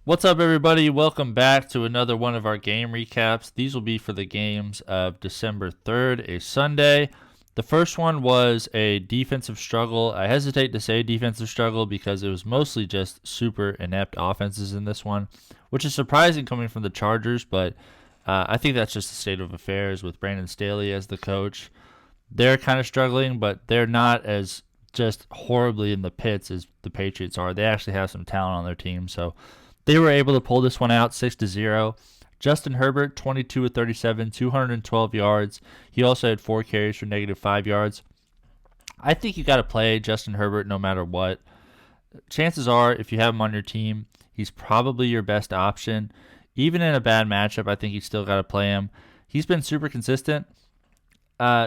What's up, everybody? Welcome back to another one of our game recaps. These will be for the games of December 3rd, a Sunday. The first one was a defensive struggle. I hesitate to say defensive struggle because it was mostly just super inept offenses in this one, which is surprising coming from the Chargers, but I think that's just the state of affairs with Brandon Staley as the coach. They're kind of struggling, but they're not as just horribly in the pits as the Patriots are. They actually have some talent on their team, so they were able to pull this one out 6-0. Justin Herbert, 22 of 37, 212 yards. He also had 4 carries for -5 yards. I think you got to play Justin Herbert no matter what. Chances are, if you have him on your team, he's probably your best option. Even in a bad matchup, I think you still got to play him. He's been super consistent.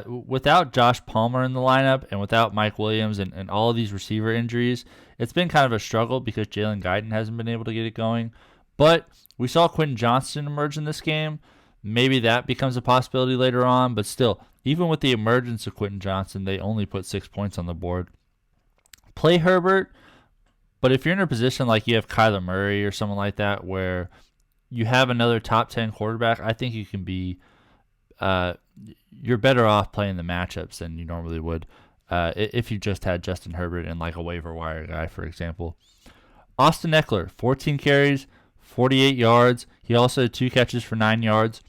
Without Josh Palmer in the lineup and without Mike Williams and all of these receiver injuries, it's been kind of a struggle because Jalen Guyton hasn't been able to get it going. But we saw Quentin Johnston emerge in this game. Maybe that becomes a possibility later on, but still, even with the emergence of Quentin Johnston, they only put 6 points on the board. Play Herbert, but if you're in a position like you have Kyler Murray or someone like that where you have another top 10 quarterback, I think you can be you're better off playing the matchups than you normally would if you just had Justin Herbert and like a waiver wire guy, for example. Austin Ekeler, 14 carries, 48 yards. He also had 2 catches for 9 yards.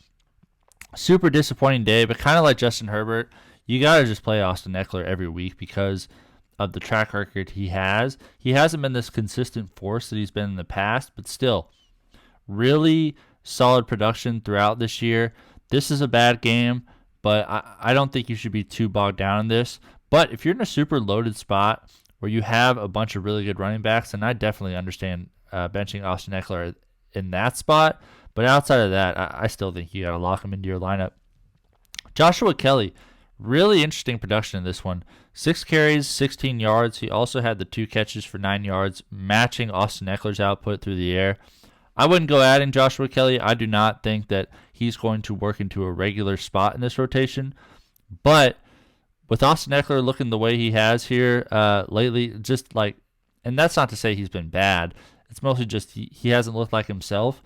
Super disappointing day, but kind of like Justin Herbert, you got to just play Austin Ekeler every week because of the track record he has. He hasn't been this consistent force that he's been in the past, but still, really solid production throughout this year. This is a bad game, but I don't think you should be too bogged down in this. But if you're in a super loaded spot where you have a bunch of really good running backs, then I definitely understand benching Austin Ekeler in that spot. But outside of that, I still think you got to lock him into your lineup. Joshua Kelley, really interesting production in this one. 6 carries, 16 yards. He also had the 2 catches for 9 yards, matching Austin Ekeler's output through the air. I wouldn't go adding Joshua Kelley. I do not think that he's going to work into a regular spot in this rotation. But with Austin Ekeler looking the way he has here lately, just like, and that's not to say he's been bad. It's mostly just he hasn't looked like himself.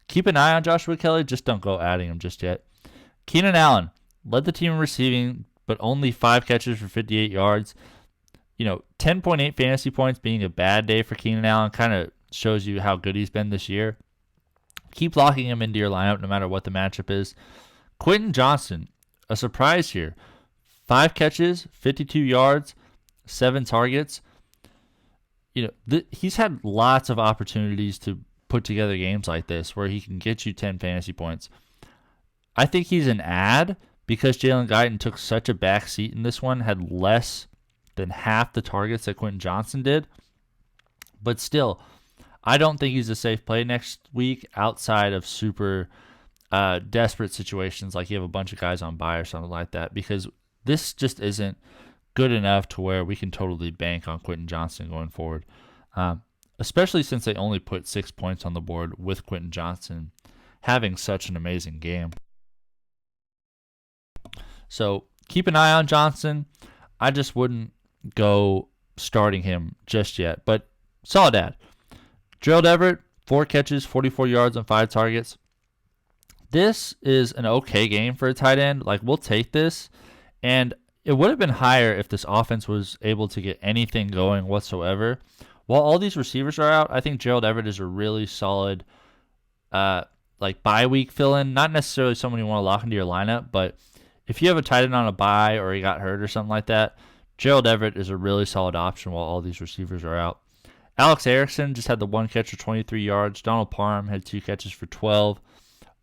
Keep an eye on Joshua Kelley. Just don't go adding him just yet. Keenan Allen led the team in receiving, but only 5 catches for 58 yards. 10.8 fantasy points being a bad day for Keenan Allen kind of shows you how good he's been this year. Keep locking him into your lineup no matter what the matchup is. Quentin Johnston, a surprise here. 5 catches, 52 yards, 7 targets. He's had lots of opportunities to put together games like this where he can get you 10 fantasy points. I think he's an ad because Jalen Guyton took such a back seat in this one, had less than half the targets that Quentin Johnston did. But still, I don't think he's a safe play next week outside of super desperate situations like you have a bunch of guys on bye or something like that, because this just isn't good enough to where we can totally bank on Quentin Johnston going forward, especially since they only put 6 points on the board with Quentin Johnston having such an amazing game. So keep an eye on Johnston. I just wouldn't go starting him just yet, but solid ad. Gerald Everett, 4 catches, 44 yards on 5 targets. This is an okay game for a tight end. Like, we'll take this. And it would have been higher if this offense was able to get anything going whatsoever. While all these receivers are out, I think Gerald Everett is a really solid bye week fill-in. Not necessarily someone you want to lock into your lineup, but if you have a tight end on a bye or he got hurt or something like that, Gerald Everett is a really solid option while all these receivers are out. Alex Erickson just had the 1 catch for 23 yards. Donald Parham had 2 catches for 12.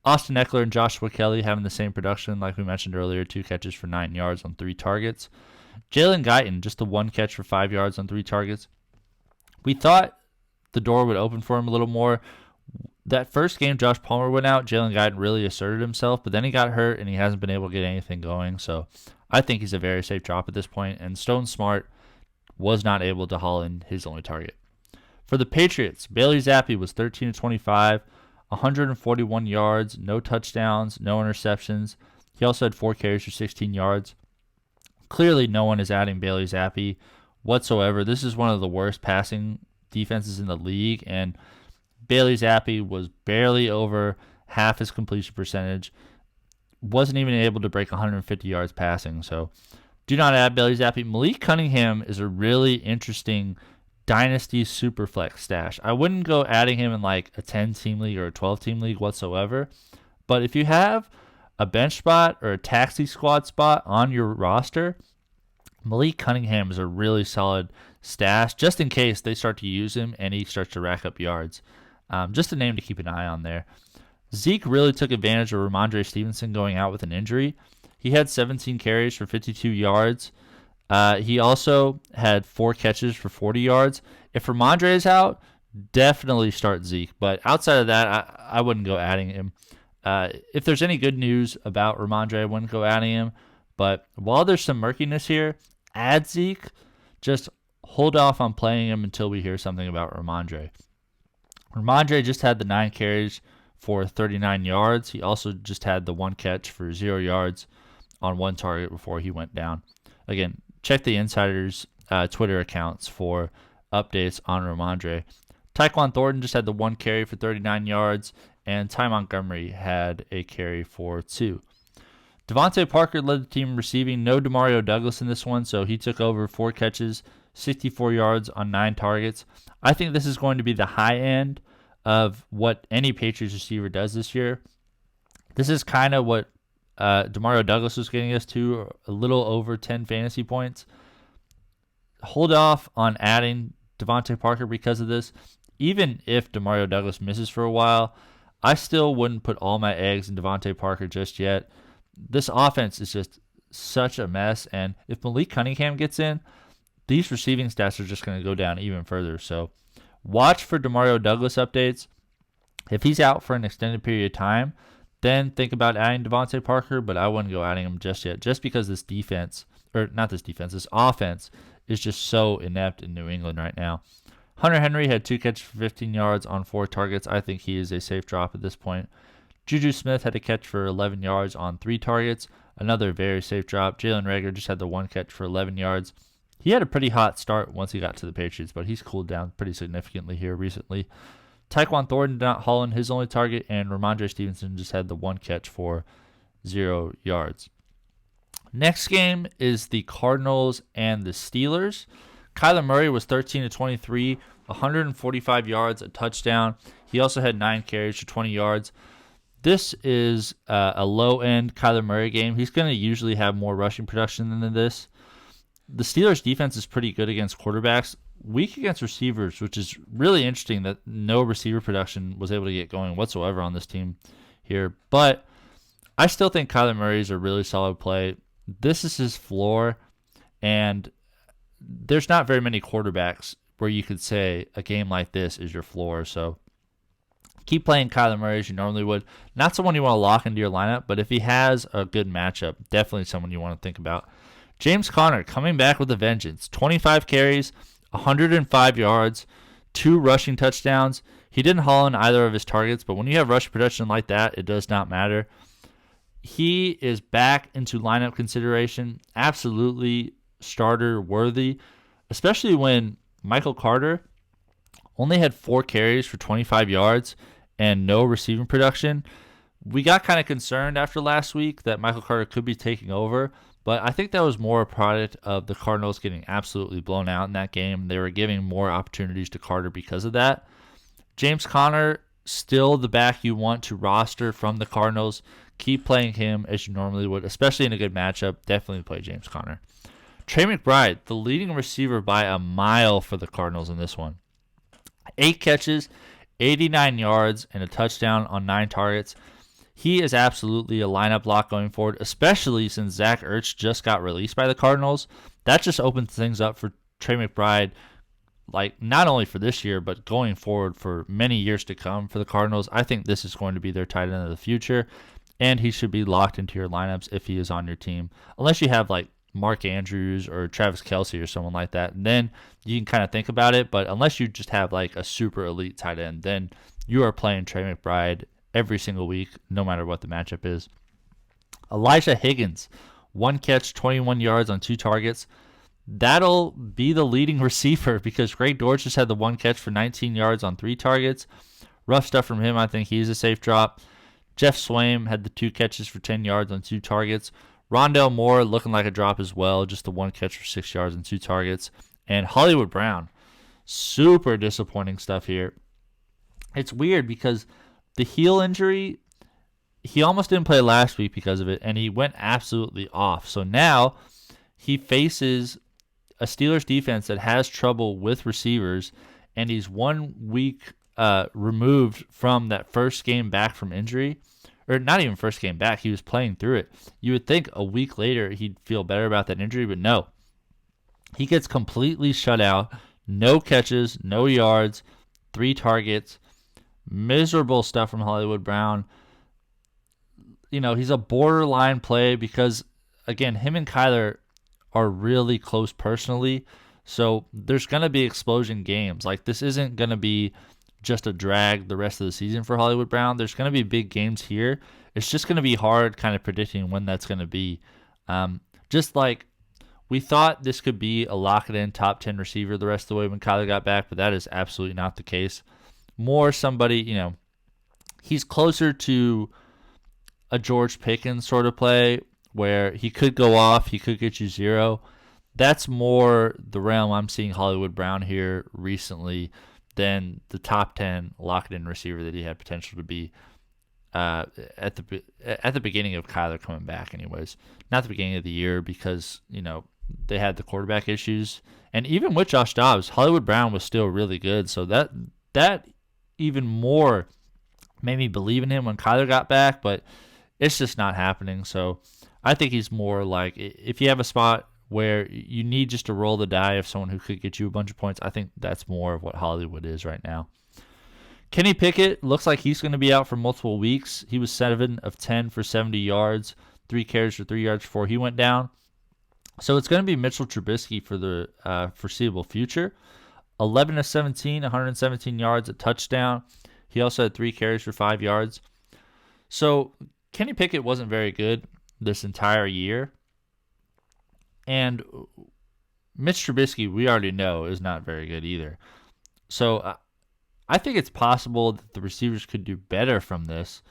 Austin Ekeler and Joshua Kelley having the same production, like we mentioned earlier, 2 catches for 9 yards on 3 targets. Jalen Guyton, just the 1 catch for 5 yards on 3 targets. We thought the door would open for him a little more. That first game Josh Palmer went out, Jalen Guyton really asserted himself, but then he got hurt and he hasn't been able to get anything going. So I think he's a very safe drop at this point, and Stone Smart was not able to haul in his only target. For the Patriots, Bailey Zappe was 13 of 25, 141 yards, no touchdowns, no interceptions. He also had 4 carries for 16 yards. Clearly, no one is adding Bailey Zappe whatsoever. This is one of the worst passing defenses in the league, and Bailey Zappe was barely over half his completion percentage. Wasn't even able to break 150 yards passing. So do not add Bailey Zappe. Malik Cunningham is a really interesting dynasty superflex stash. I wouldn't go adding him in like a 10-team league or a 12-team league whatsoever. But if you have a bench spot or a taxi squad spot on your roster, Malik Cunningham is a really solid stash just in case they start to use him and he starts to rack up yards. Just a name to keep an eye on there. Zeke really took advantage of Rhamondre Stevenson going out with an injury. He had 17 carries for 52 yards. He also had 4 catches for 40 yards. If Rhamondre is out, definitely start Zeke. But outside of that, I wouldn't go adding him. If there's any good news about Rhamondre, I wouldn't go adding him. But while there's some murkiness here, add Zeke. Just hold off on playing him until we hear something about Rhamondre. Rhamondre just had the 9 carries for 39 yards. He also just had the 1 catch for 0 yards on 1 target before he went down. Again, check the Insiders' Twitter accounts for updates on Rhamondre. Tyquan Thornton just had the 1 carry for 39 yards, and Ty Montgomery had a carry for 2. DeVante Parker led the team receiving. No Demario Douglas in this one, so he took over 4 catches, 64 yards on 9 targets. I think this is going to be the high end of what any Patriots receiver does this year. This is kind of what Demario Douglas was getting us to, a little over 10 fantasy points. Hold off on adding DeVante Parker because of this. Even if Demario Douglas misses for a while, I still wouldn't put all my eggs in DeVante Parker just yet. This offense is just such a mess, and if Malik Cunningham gets in, these receiving stats are just going to go down even further. So watch for Demario Douglas updates. If he's out for an extended period of time, then think about adding DeVante Parker, but I wouldn't go adding him just yet, just because this offense is just so inept in New England right now. Hunter Henry had 2 catches for 15 yards on 4 targets. I think he is a safe drop at this point. Juju Smith had a catch for 11 yards on 3 targets. Another very safe drop. Jalen Reagor just had the 1 catch for 11 yards. He had a pretty hot start once he got to the Patriots, but he's cooled down pretty significantly here recently. Tyquan Thornton did not haul in his only target, and Rhamondre Stevenson just had the 1 catch for 0 yards. Next game is the Cardinals and the Steelers. Kyler Murray was 13 to 23, 145 yards, a touchdown. He also had 9 carries for 20 yards. This is a low-end Kyler Murray game. He's going to usually have more rushing production than this. The Steelers' defense is pretty good against quarterbacks, weak against receivers, which is really interesting that no receiver production was able to get going whatsoever on this team here. But I still think Kyler Murray is a really solid play. This is his floor, and there's not very many quarterbacks where you could say a game like this is your floor. So keep playing Kyler Murray as you normally would. Not someone you want to lock into your lineup, but if he has a good matchup, definitely someone you want to think about. James Conner coming back with a vengeance. 25 carries, 105 yards, 2 rushing touchdowns. He didn't haul in either of his targets, but when you have rush production like that, it does not matter. He is back into lineup consideration. Absolutely starter worthy, especially when Michael Carter only had 4 carries for 25 yards and no receiving production. We got kind of concerned after last week that Michael Carter could be taking over, but I think that was more a product of the Cardinals getting absolutely blown out in that game. They were giving more opportunities to Carter because of that. James Conner, still the back you want to roster from the Cardinals. Keep playing him as you normally would, especially in a good matchup. Definitely play James Conner. Trey McBride, the leading receiver by a mile for the Cardinals in this one. 8 catches, 89 yards, and a touchdown on 9 targets. He is absolutely a lineup lock going forward, especially since Zach Ertz just got released by the Cardinals. That just opens things up for Trey McBride, like not only for this year, but going forward for many years to come for the Cardinals. I think this is going to be their tight end of the future, and he should be locked into your lineups if he is on your team. Unless you have like Mark Andrews or Travis Kelce or someone like that, and then you can kind of think about it. But unless you just have like a super elite tight end, then you are playing Trey McBride every single week, no matter what the matchup is. Elijah Higgins, 1 catch, 21 yards on 2 targets. That'll be the leading receiver because Greg Dortch just had the 1 catch for 19 yards on 3 targets. rough stuff from him. I think he's a safe drop. Jeff Swaim had the 2 catches for 10 yards on 2 targets. Rondale Moore looking like a drop as well, just the 1 catch for 6 yards and 2 targets. And Hollywood Brown, super disappointing stuff here. It's weird because the heel injury, he almost didn't play last week because of it, and he went absolutely off. So now he faces a Steelers defense that has trouble with receivers, and he's 1 week removed from that first game back from injury. Or not even first game back, he was playing through it. You would think a week later he'd feel better about that injury, but no. He gets completely shut out. No catches, no yards, 3 targets. Miserable stuff from Hollywood Brown. He's a borderline play because, again, him and Kyler are really close personally. So there's going to be explosion games. Like, this isn't going to be just a drag the rest of the season for Hollywood Brown. There's going to be big games here. It's just going to be hard kind of predicting when that's going to be. Just like we thought this could be a lock-it-in top 10 receiver the rest of the way when Kyler got back, but that is absolutely not the case. More somebody, he's closer to a George Pickens sort of play where he could go off, he could get you 0. That's more the realm I'm seeing Hollywood Brown here recently than the top 10 locked-in receiver that he had potential to be at the beginning of Kyler coming back anyways. Not the beginning of the year because, they had the quarterback issues. And even with Josh Dobbs, Hollywood Brown was still really good. So that even more made me believe in him when Kyler got back, but it's just not happening. So I think he's more like, if you have a spot where you need just to roll the die of someone who could get you a bunch of points, I think that's more of what Hollywood is right now. Kenny Pickett looks like he's going to be out for multiple weeks. He was 7 of 10 for 70 yards, 3 carries for 3 yards before he went down. So it's going to be Mitchell Trubisky for the foreseeable future. 11 of 17, 117 yards, a touchdown. He also had 3 carries for 5 yards. So Kenny Pickett wasn't very good this entire year. And Mitch Trubisky, we already know, is not very good either. So I think it's possible that the receivers could do better from this.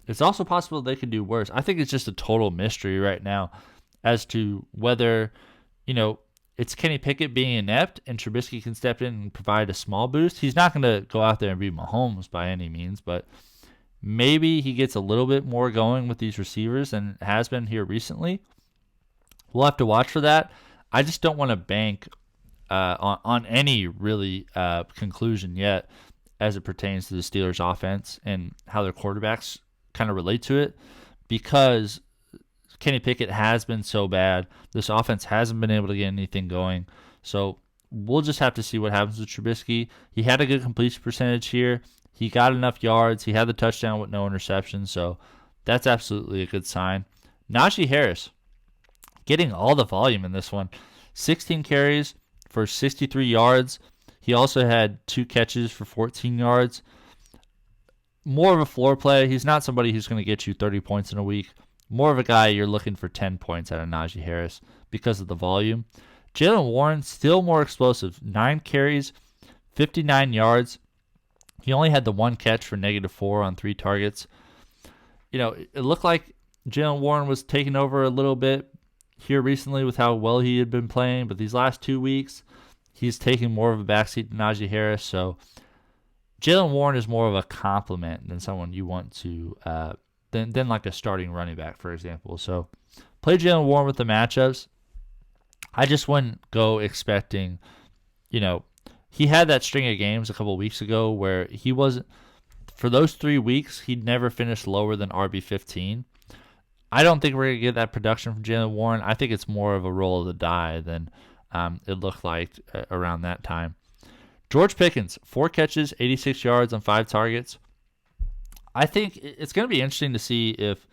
It's also possible they could do worse. I think it's just a total mystery right now as to whether, it's Kenny Pickett being inept and Trubisky can step in and provide a small boost. He's not going to go out there and be Mahomes by any means, but maybe he gets a little bit more going with these receivers than has been here recently. We'll have to watch for that. I just don't want to bank on any really conclusion yet as it pertains to the Steelers' offense and how their quarterbacks kind of relate to it, because Kenny Pickett has been so bad. This offense hasn't been able to get anything going. So we'll just have to see what happens with Trubisky. He had a good completion percentage here. He got enough yards. He had the touchdown with no interceptions. So that's absolutely a good sign. Najee Harris getting all the volume in this one. 16 carries for 63 yards. He also had 2 catches for 14 yards. More of a floor play. He's not somebody who's going to get you 30 points in a week. More of a guy you're looking for 10 points out of Najee Harris because of the volume. Jalen Warren, still more explosive. 9 carries, 59 yards. He only had the 1 catch for -4 on 3 targets. It looked like Jalen Warren was taking over a little bit here recently with how well he had been playing, but these last 2 weeks, he's taking more of a backseat to Najee Harris. So Jalen Warren is more of a compliment than someone you want to than like a starting running back, for example. So play Jalen Warren with the matchups. I just wouldn't go expecting, he had that string of games a couple of weeks ago where he wasn't, for those 3 weeks, he'd never finished lower than RB15. I don't think we're going to get that production from Jalen Warren. I think it's more of a roll of the die than it looked like around that time. George Pickens, 4 catches, 86 yards on 5 targets. I think it's going to be interesting to see if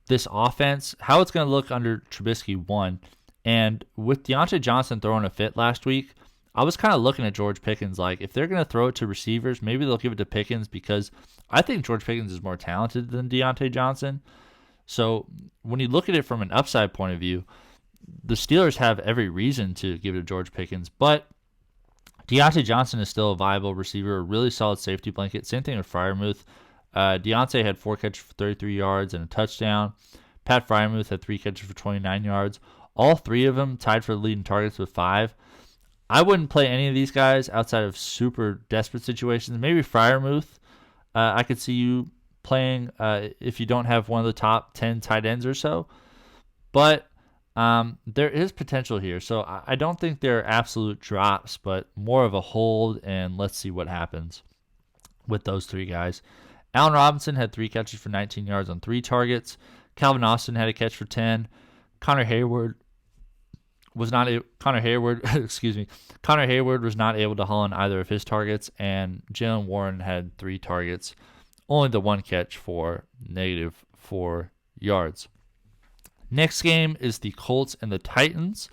this offense, how it's going to look under Trubisky, 1. And with Deontay Johnson throwing a fit last week, I was kind of looking at George Pickens like, if they're going to throw it to receivers, maybe they'll give it to Pickens, because I think George Pickens is more talented than Deontay Johnson. So when you look at it from an upside point of view, the Steelers have every reason to give it to George Pickens, but Deontay Johnson is still a viable receiver, a really solid safety blanket. Same thing with Freiermuth. Deontay had 4 catches for 33 yards and a touchdown. Pat Freiermuth had 3 catches for 29 yards. All 3 of them tied for the lead in targets with 5. I wouldn't play any of these guys outside of super desperate situations. Maybe Freiermuth, I could see you playing if you don't have one of the top 10 tight ends or so. But there is potential here. So I don't think they're absolute drops, but more of a hold, and let's see what happens with those 3 guys. Allen Robinson had 3 catches for 19 yards on 3 targets. Calvin Austin had a catch for 10. Connor Hayward was not Connor Hayward was not able to haul in either of his targets, and Jalen Warren had 3 targets, only the 1 catch for -4 yards. Next game is the Colts and the Titans.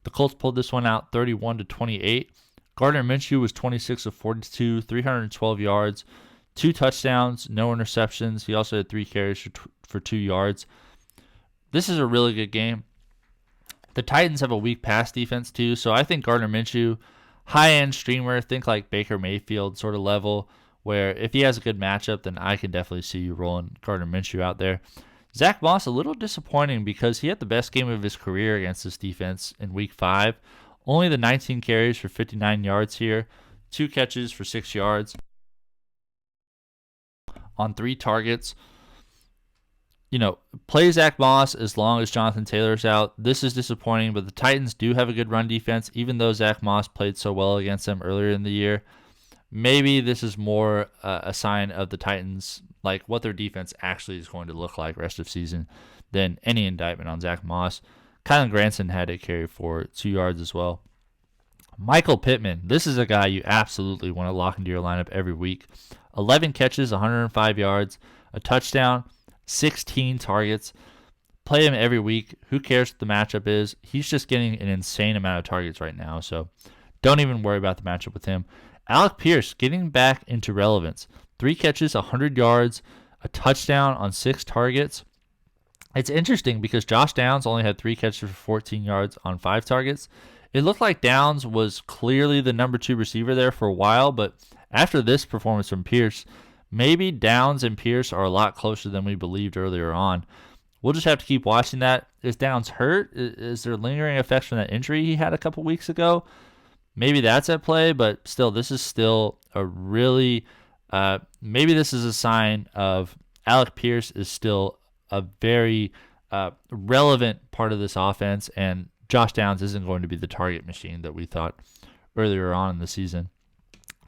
The Colts pulled this one out 31-28. Gardner Minshew was 26 of 42, 312 yards, 2 touchdowns, no interceptions. He also had 3 carries for 2 yards. This is a really good game. The Titans have a weak pass defense too, so I think Gardner Minshew, high-end streamer, think like Baker Mayfield sort of level, where if he has a good matchup, then I can definitely see you rolling Gardner Minshew out there. Zach Moss, a little disappointing because he had the best game of his career against this defense in Week 5. Only the 19 carries for 59 yards here, 2 catches for 6 yards on 3 targets. Play Zach Moss as long as Jonathan Taylor's out. This is disappointing, but the Titans do have a good run defense, even though Zach Moss played so well against them earlier in the year. Maybe this is more a sign of the Titans, like what their defense actually is going to look like rest of season, than any indictment on Zach Moss. Kylan Granson had a carry for 2 yards as well. Michael Pittman, this is a guy you absolutely want to lock into your lineup every week. 11 catches, 105 yards, a touchdown, 16 targets. Play him every week. Who cares what the matchup is? He's just getting an insane amount of targets right now, so don't even worry about the matchup with him. Alec Pierce getting back into relevance. 3 catches, 100 yards, a touchdown on 6 targets. It's interesting because Josh Downs only had 3 catches for 14 yards on 5 targets. It looked like Downs was clearly the number 2 receiver there for a while, but after this performance from Pierce, maybe Downs and Pierce are a lot closer than we believed earlier on. We'll just have to keep watching that. Is Downs hurt? Is there lingering effects from that injury he had a couple weeks ago? Maybe that's at play, but still, this is still a really, maybe this is a sign of Alec Pierce is still a very relevant part of this offense, and Josh Downs isn't going to be the target machine that we thought earlier on in the season.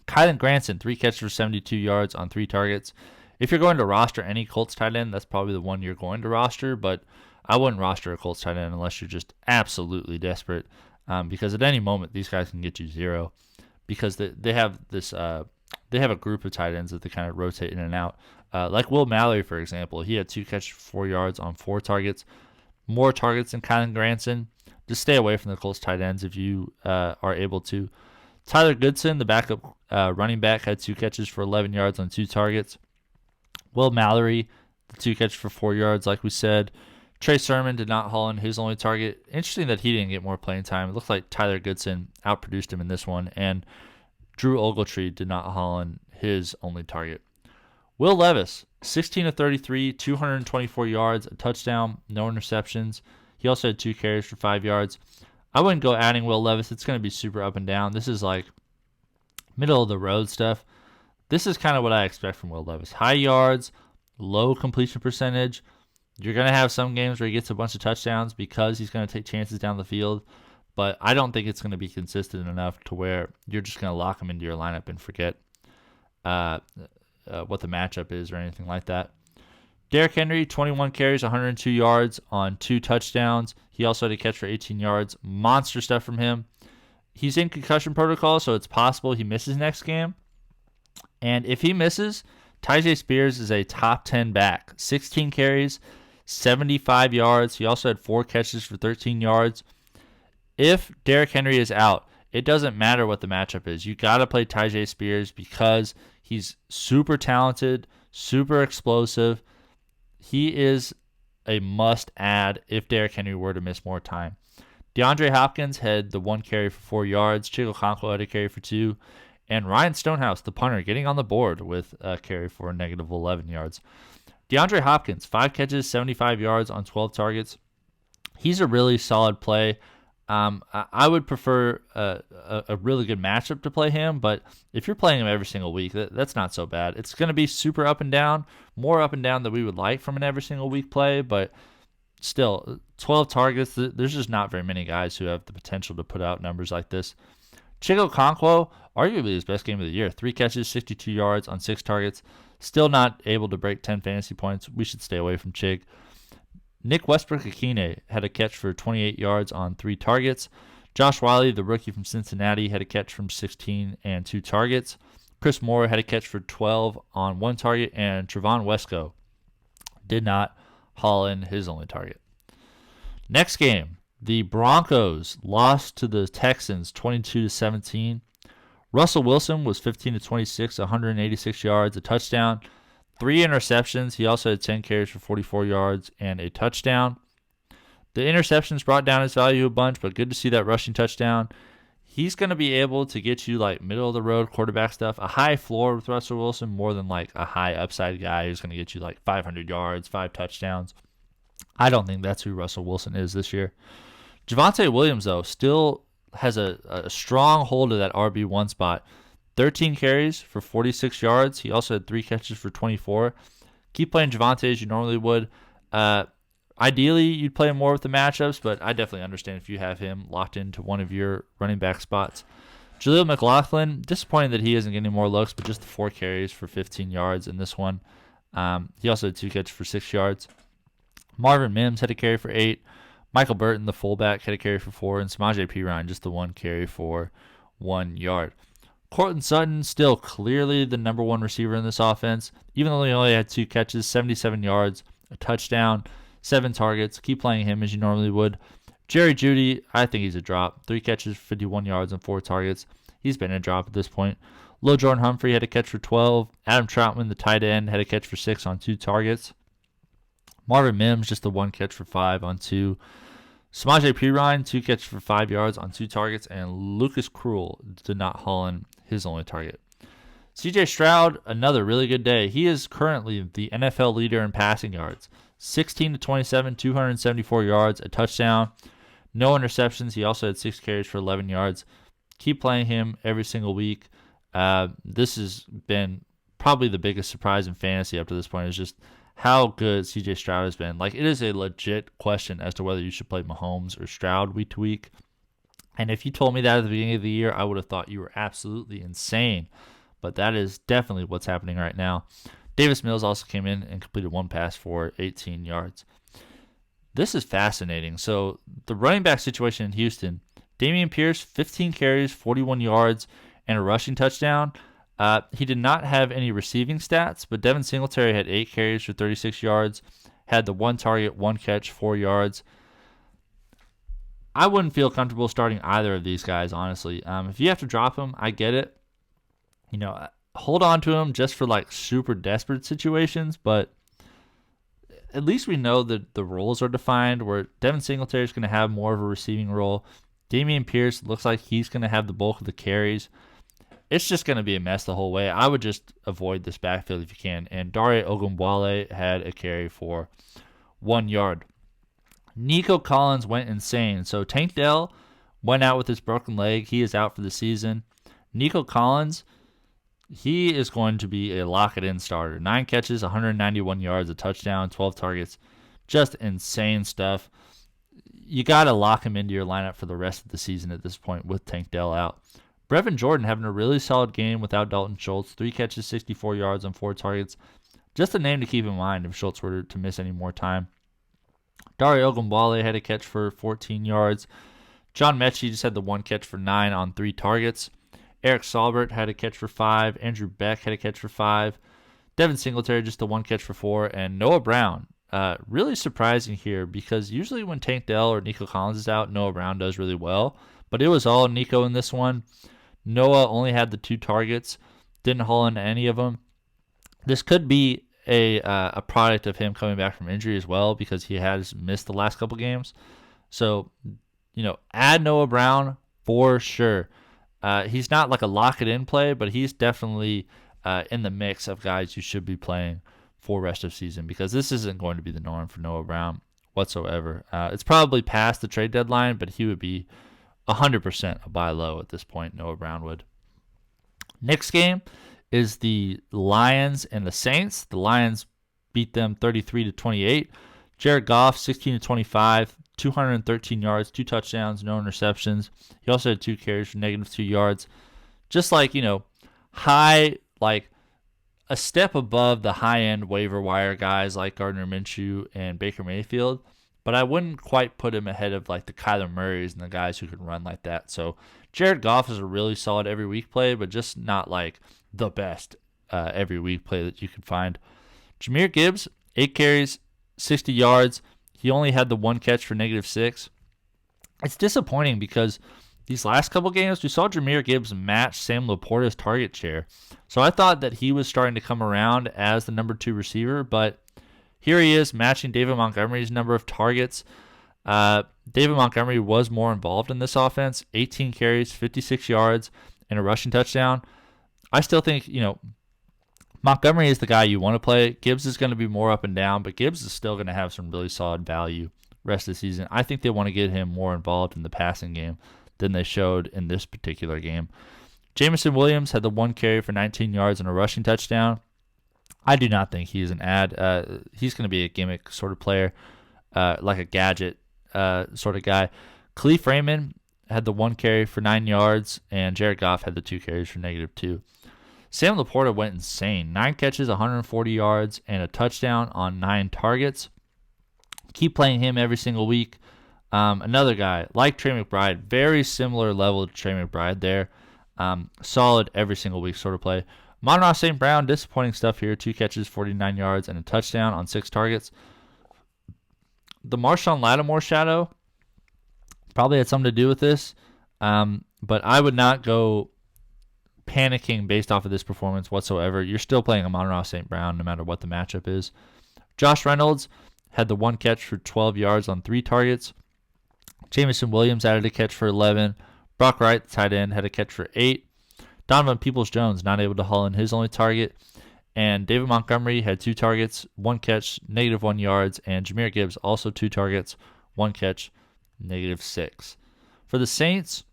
Kylan Granson, 3 catches for 72 yards on 3 targets. If you're going to roster any Colts tight end, that's probably the one you're going to roster, but I wouldn't roster a Colts tight end unless you're just absolutely desperate, because at any moment these guys can get you 0, because they have this they have a group of tight ends that they kind of rotate in and out. Like Will Mallory, for example, he had 2 catches for 4 yards on 4 targets, more targets than Kylan Granson. Just stay away from the Colts tight ends if you are able to. Tyler Goodson, the backup running back, had 2 catches for 11 yards on 2 targets. Will Mallory, the 2 catches for 4 yards, like we said. Trey Sermon did not haul in his only target. Interesting that he didn't get more playing time. It looked like Tyler Goodson outproduced him in this one, and Drew Ogletree did not haul in his only target. Will Levis, 16 of 33, 224 yards, a touchdown, no interceptions. He also had 2 carries for 5 yards. I wouldn't go adding Will Levis. It's going to be super up and down. This is like middle of the road stuff. This is kind of what I expect from Will Levis. High yards, low completion percentage. You're going to have some games where he gets a bunch of touchdowns because he's going to take chances down the field. But I don't think it's going to be consistent enough to where you're just going to lock him into your lineup and forget what the matchup is or anything like that. Derrick Henry, 21 carries, 102 yards on 2 touchdowns. He also had a catch for 18 yards. Monster stuff from him. He's in concussion protocol, so it's possible he misses next game. And if he misses, Tyjae Spears is a top 10 back. 16 carries, 75 yards. He also had 4 catches for 13 yards. If Derrick Henry is out, it doesn't matter what the matchup is. You got to play Tyjae Spears because he's super talented, super explosive. He is a must-add if Derrick Henry were to miss more time. DeAndre Hopkins had the 1 carry for 4 yards. Okonkwo had a carry for 2. And Ryan Stonehouse, the punter, getting on the board with a carry for a negative 11 yards. DeAndre Hopkins, 5 catches, 75 yards on 12 targets. He's a really solid play. I would prefer a really good matchup to play him, but if you're playing him every single week, that's not so bad. It's going to be super up and down, more up and down than we would like from an every single week play, but still, 12 targets, there's just not very many guys who have the potential to put out numbers like this. Okonkwo, arguably his best game of the year, 3 catches, 62 yards on 6 targets, still not able to break 10 fantasy points. We should stay away from Chig. Nick Westbrook-Ikhine had a catch for 28 yards on 3 targets. Josh Whyle, the rookie from Cincinnati, had a catch from 16 and 2 targets. Chris Moore had a catch for 12 on 1 target, and Trevon Wesco did not haul in his only target. Next game, the Broncos lost to the Texans 22-17. Russell Wilson was 15-26, 186 yards, a touchdown. 3 interceptions. He also had 10 carries for 44 yards and a touchdown. The interceptions brought down his value a bunch, but good to see that rushing touchdown. He's going to be able to get you like middle of the road quarterback stuff, a high floor with Russell Wilson more than like a high upside guy who's going to get you like 500 yards, 5 touchdowns. I don't think that's who Russell Wilson is this year. Javonte Williams, though, still has a strong hold of that RB1 spot. 13 carries for 46 yards. He also had 3 catches for 24. Keep playing Javonte as you normally would. Ideally, you'd play him more with the matchups, but I definitely understand if you have him locked into one of your running back spots. Jaleel McLaughlin, disappointing that he isn't getting more looks, but just 4 carries for 15 yards in this one. He also had 2 catches for 6 yards. Marvin Mims had a carry for 8. Michael Burton, the fullback, had a carry for 4. And Samaje Perine, just the 1 carry for 1 yard. Courtland Sutton, still clearly the number 1 receiver in this offense. Even though he only had 2 catches, 77 yards, a touchdown, 7 targets. Keep playing him as you normally would. Jerry Jeudy, I think he's a drop. 3 catches, 51 yards, and 4 targets. He's been a drop at this point. Lil Jordan Humphrey had a catch for 12. Adam Troutman, the tight end, had a catch for 6 on 2 targets. Marvin Mims, just the 1 catch for 5 on 2. Samaje Perine, 2 catches for 5 yards on 2 targets. And Lucas Krull did not haul in his only target. CJ Stroud, another really good day. He is currently the NFL leader in passing yards. 16-27, 274 yards, a touchdown, no interceptions. He also had 6 carries for 11 yards. Keep playing him every single week. This has been probably the biggest surprise in fantasy up to this point, is just how good CJ Stroud has been. Like, it is a legit question as to whether you should play Mahomes or Stroud week to week. And if you told me that at the beginning of the year, I would have thought you were absolutely insane. But that is definitely what's happening right now. Davis Mills also came in and completed 1 pass for 18 yards. This is fascinating. So the running back situation in Houston, Dameon Pierce, 15 carries, 41 yards, and a rushing touchdown. He did not have any receiving stats, but Devin Singletary had 8 carries for 36 yards, had the 1 target, 1 catch, 4 yards. I wouldn't feel comfortable starting either of these guys, honestly. If you have to drop them, I get it. You know, hold on to them just for like super desperate situations, but at least we know that the roles are defined where Devin Singletary is going to have more of a receiving role. Dameon Pierce looks like he's going to have the bulk of the carries. It's just going to be a mess the whole way. I would just avoid this backfield if you can. And Dare Ogunbowale had a carry for 1 yard. Nico Collins went insane. So Tank Dell went out with his broken leg. He is out for the season. Nico Collins, he is going to be a lock-it-in starter. 9 catches, 191 yards, a touchdown, 12 targets. Just insane stuff. You got to lock him into your lineup for the rest of the season at this point with Tank Dell out. Brevin Jordan having a really solid game without Dalton Schultz. 3 catches, 64 yards on 4 targets. Just a name to keep in mind if Schultz were to miss any more time. Dare Ogunbowale had a catch for 14 yards. John Mechie just had the 1 catch for 9 on 3 targets. Eric Saubert had a catch for 5. Andrew Beck had a catch for 5. Devin Singletary just the 1 catch for 4. And Noah Brown, really surprising here because usually when Tank Dell or Nico Collins is out, Noah Brown does really well. But it was all Nico in this one. Noah only had the 2 targets, didn't haul into any of them. This could be a product of him coming back from injury as well because he has missed the last couple games. So add Noah Brown for sure. He's not like a lock-it-in play, but he's definitely in the mix of guys you should be playing for rest of season because this isn't going to be the norm for Noah Brown whatsoever. It's probably past the trade deadline, but he would be 100% a buy low at this point, Noah Brown would. Next game is the Lions and the Saints. The Lions beat them 33-28. Jared Goff, 16-25, 213 yards, 2 touchdowns, no interceptions. He also had 2 carries for -2 yards. Just like, high, like a step above the high-end waiver wire guys like Gardner Minshew and Baker Mayfield. But I wouldn't quite put him ahead of like the Kyler Murrays and the guys who can run like that. So Jared Goff is a really solid every week play, but just not like the best every week play that you can find. Jahmyr Gibbs, 8 carries, 60 yards. He only had the 1 catch for -6. It's disappointing because these last couple games, we saw Jahmyr Gibbs match Sam Laporta's target share. So I thought that he was starting to come around as the number 2 receiver, but here he is matching David Montgomery's number of targets. David Montgomery was more involved in this offense, 18 carries, 56 yards, and a rushing touchdown. I still think, Montgomery is the guy you want to play. Gibbs is going to be more up and down, but Gibbs is still going to have some really solid value rest of the season. I think they want to get him more involved in the passing game than they showed in this particular game. Jameson Williams had the 1 carry for 19 yards and a rushing touchdown. I do not think he's an ad. He's going to be a gimmick sort of player, like a gadget sort of guy. Khalif Raymond had the 1 carry for 9 yards, and Jared Goff had the 2 carries for -2. Sam Laporta went insane. 9 catches, 140 yards, and a touchdown on 9 targets. Keep playing him every single week. Another guy, like Trey McBride, very similar level to Trey McBride there. Solid every single week sort of play. Amon-Ra St. Brown, disappointing stuff here. 2 catches, 49 yards, and a touchdown on 6 targets. The Marshawn Lattimore shadow probably had something to do with this, but I would not go panicking based off of this performance whatsoever. You're still playing Amon-Ra St. Brown no matter what the matchup is. Josh Reynolds had the 1 catch for 12 yards on 3 targets. Jameson Williams added a catch for 11. Brock Wright, the tight end, had a catch for 8. Donovan Peoples-Jones not able to haul in his only target. And David Montgomery had 2 targets, 1 catch, -1 yards. And Jahmyr Gibbs also 2 targets, 1 catch, -6. For the Saints,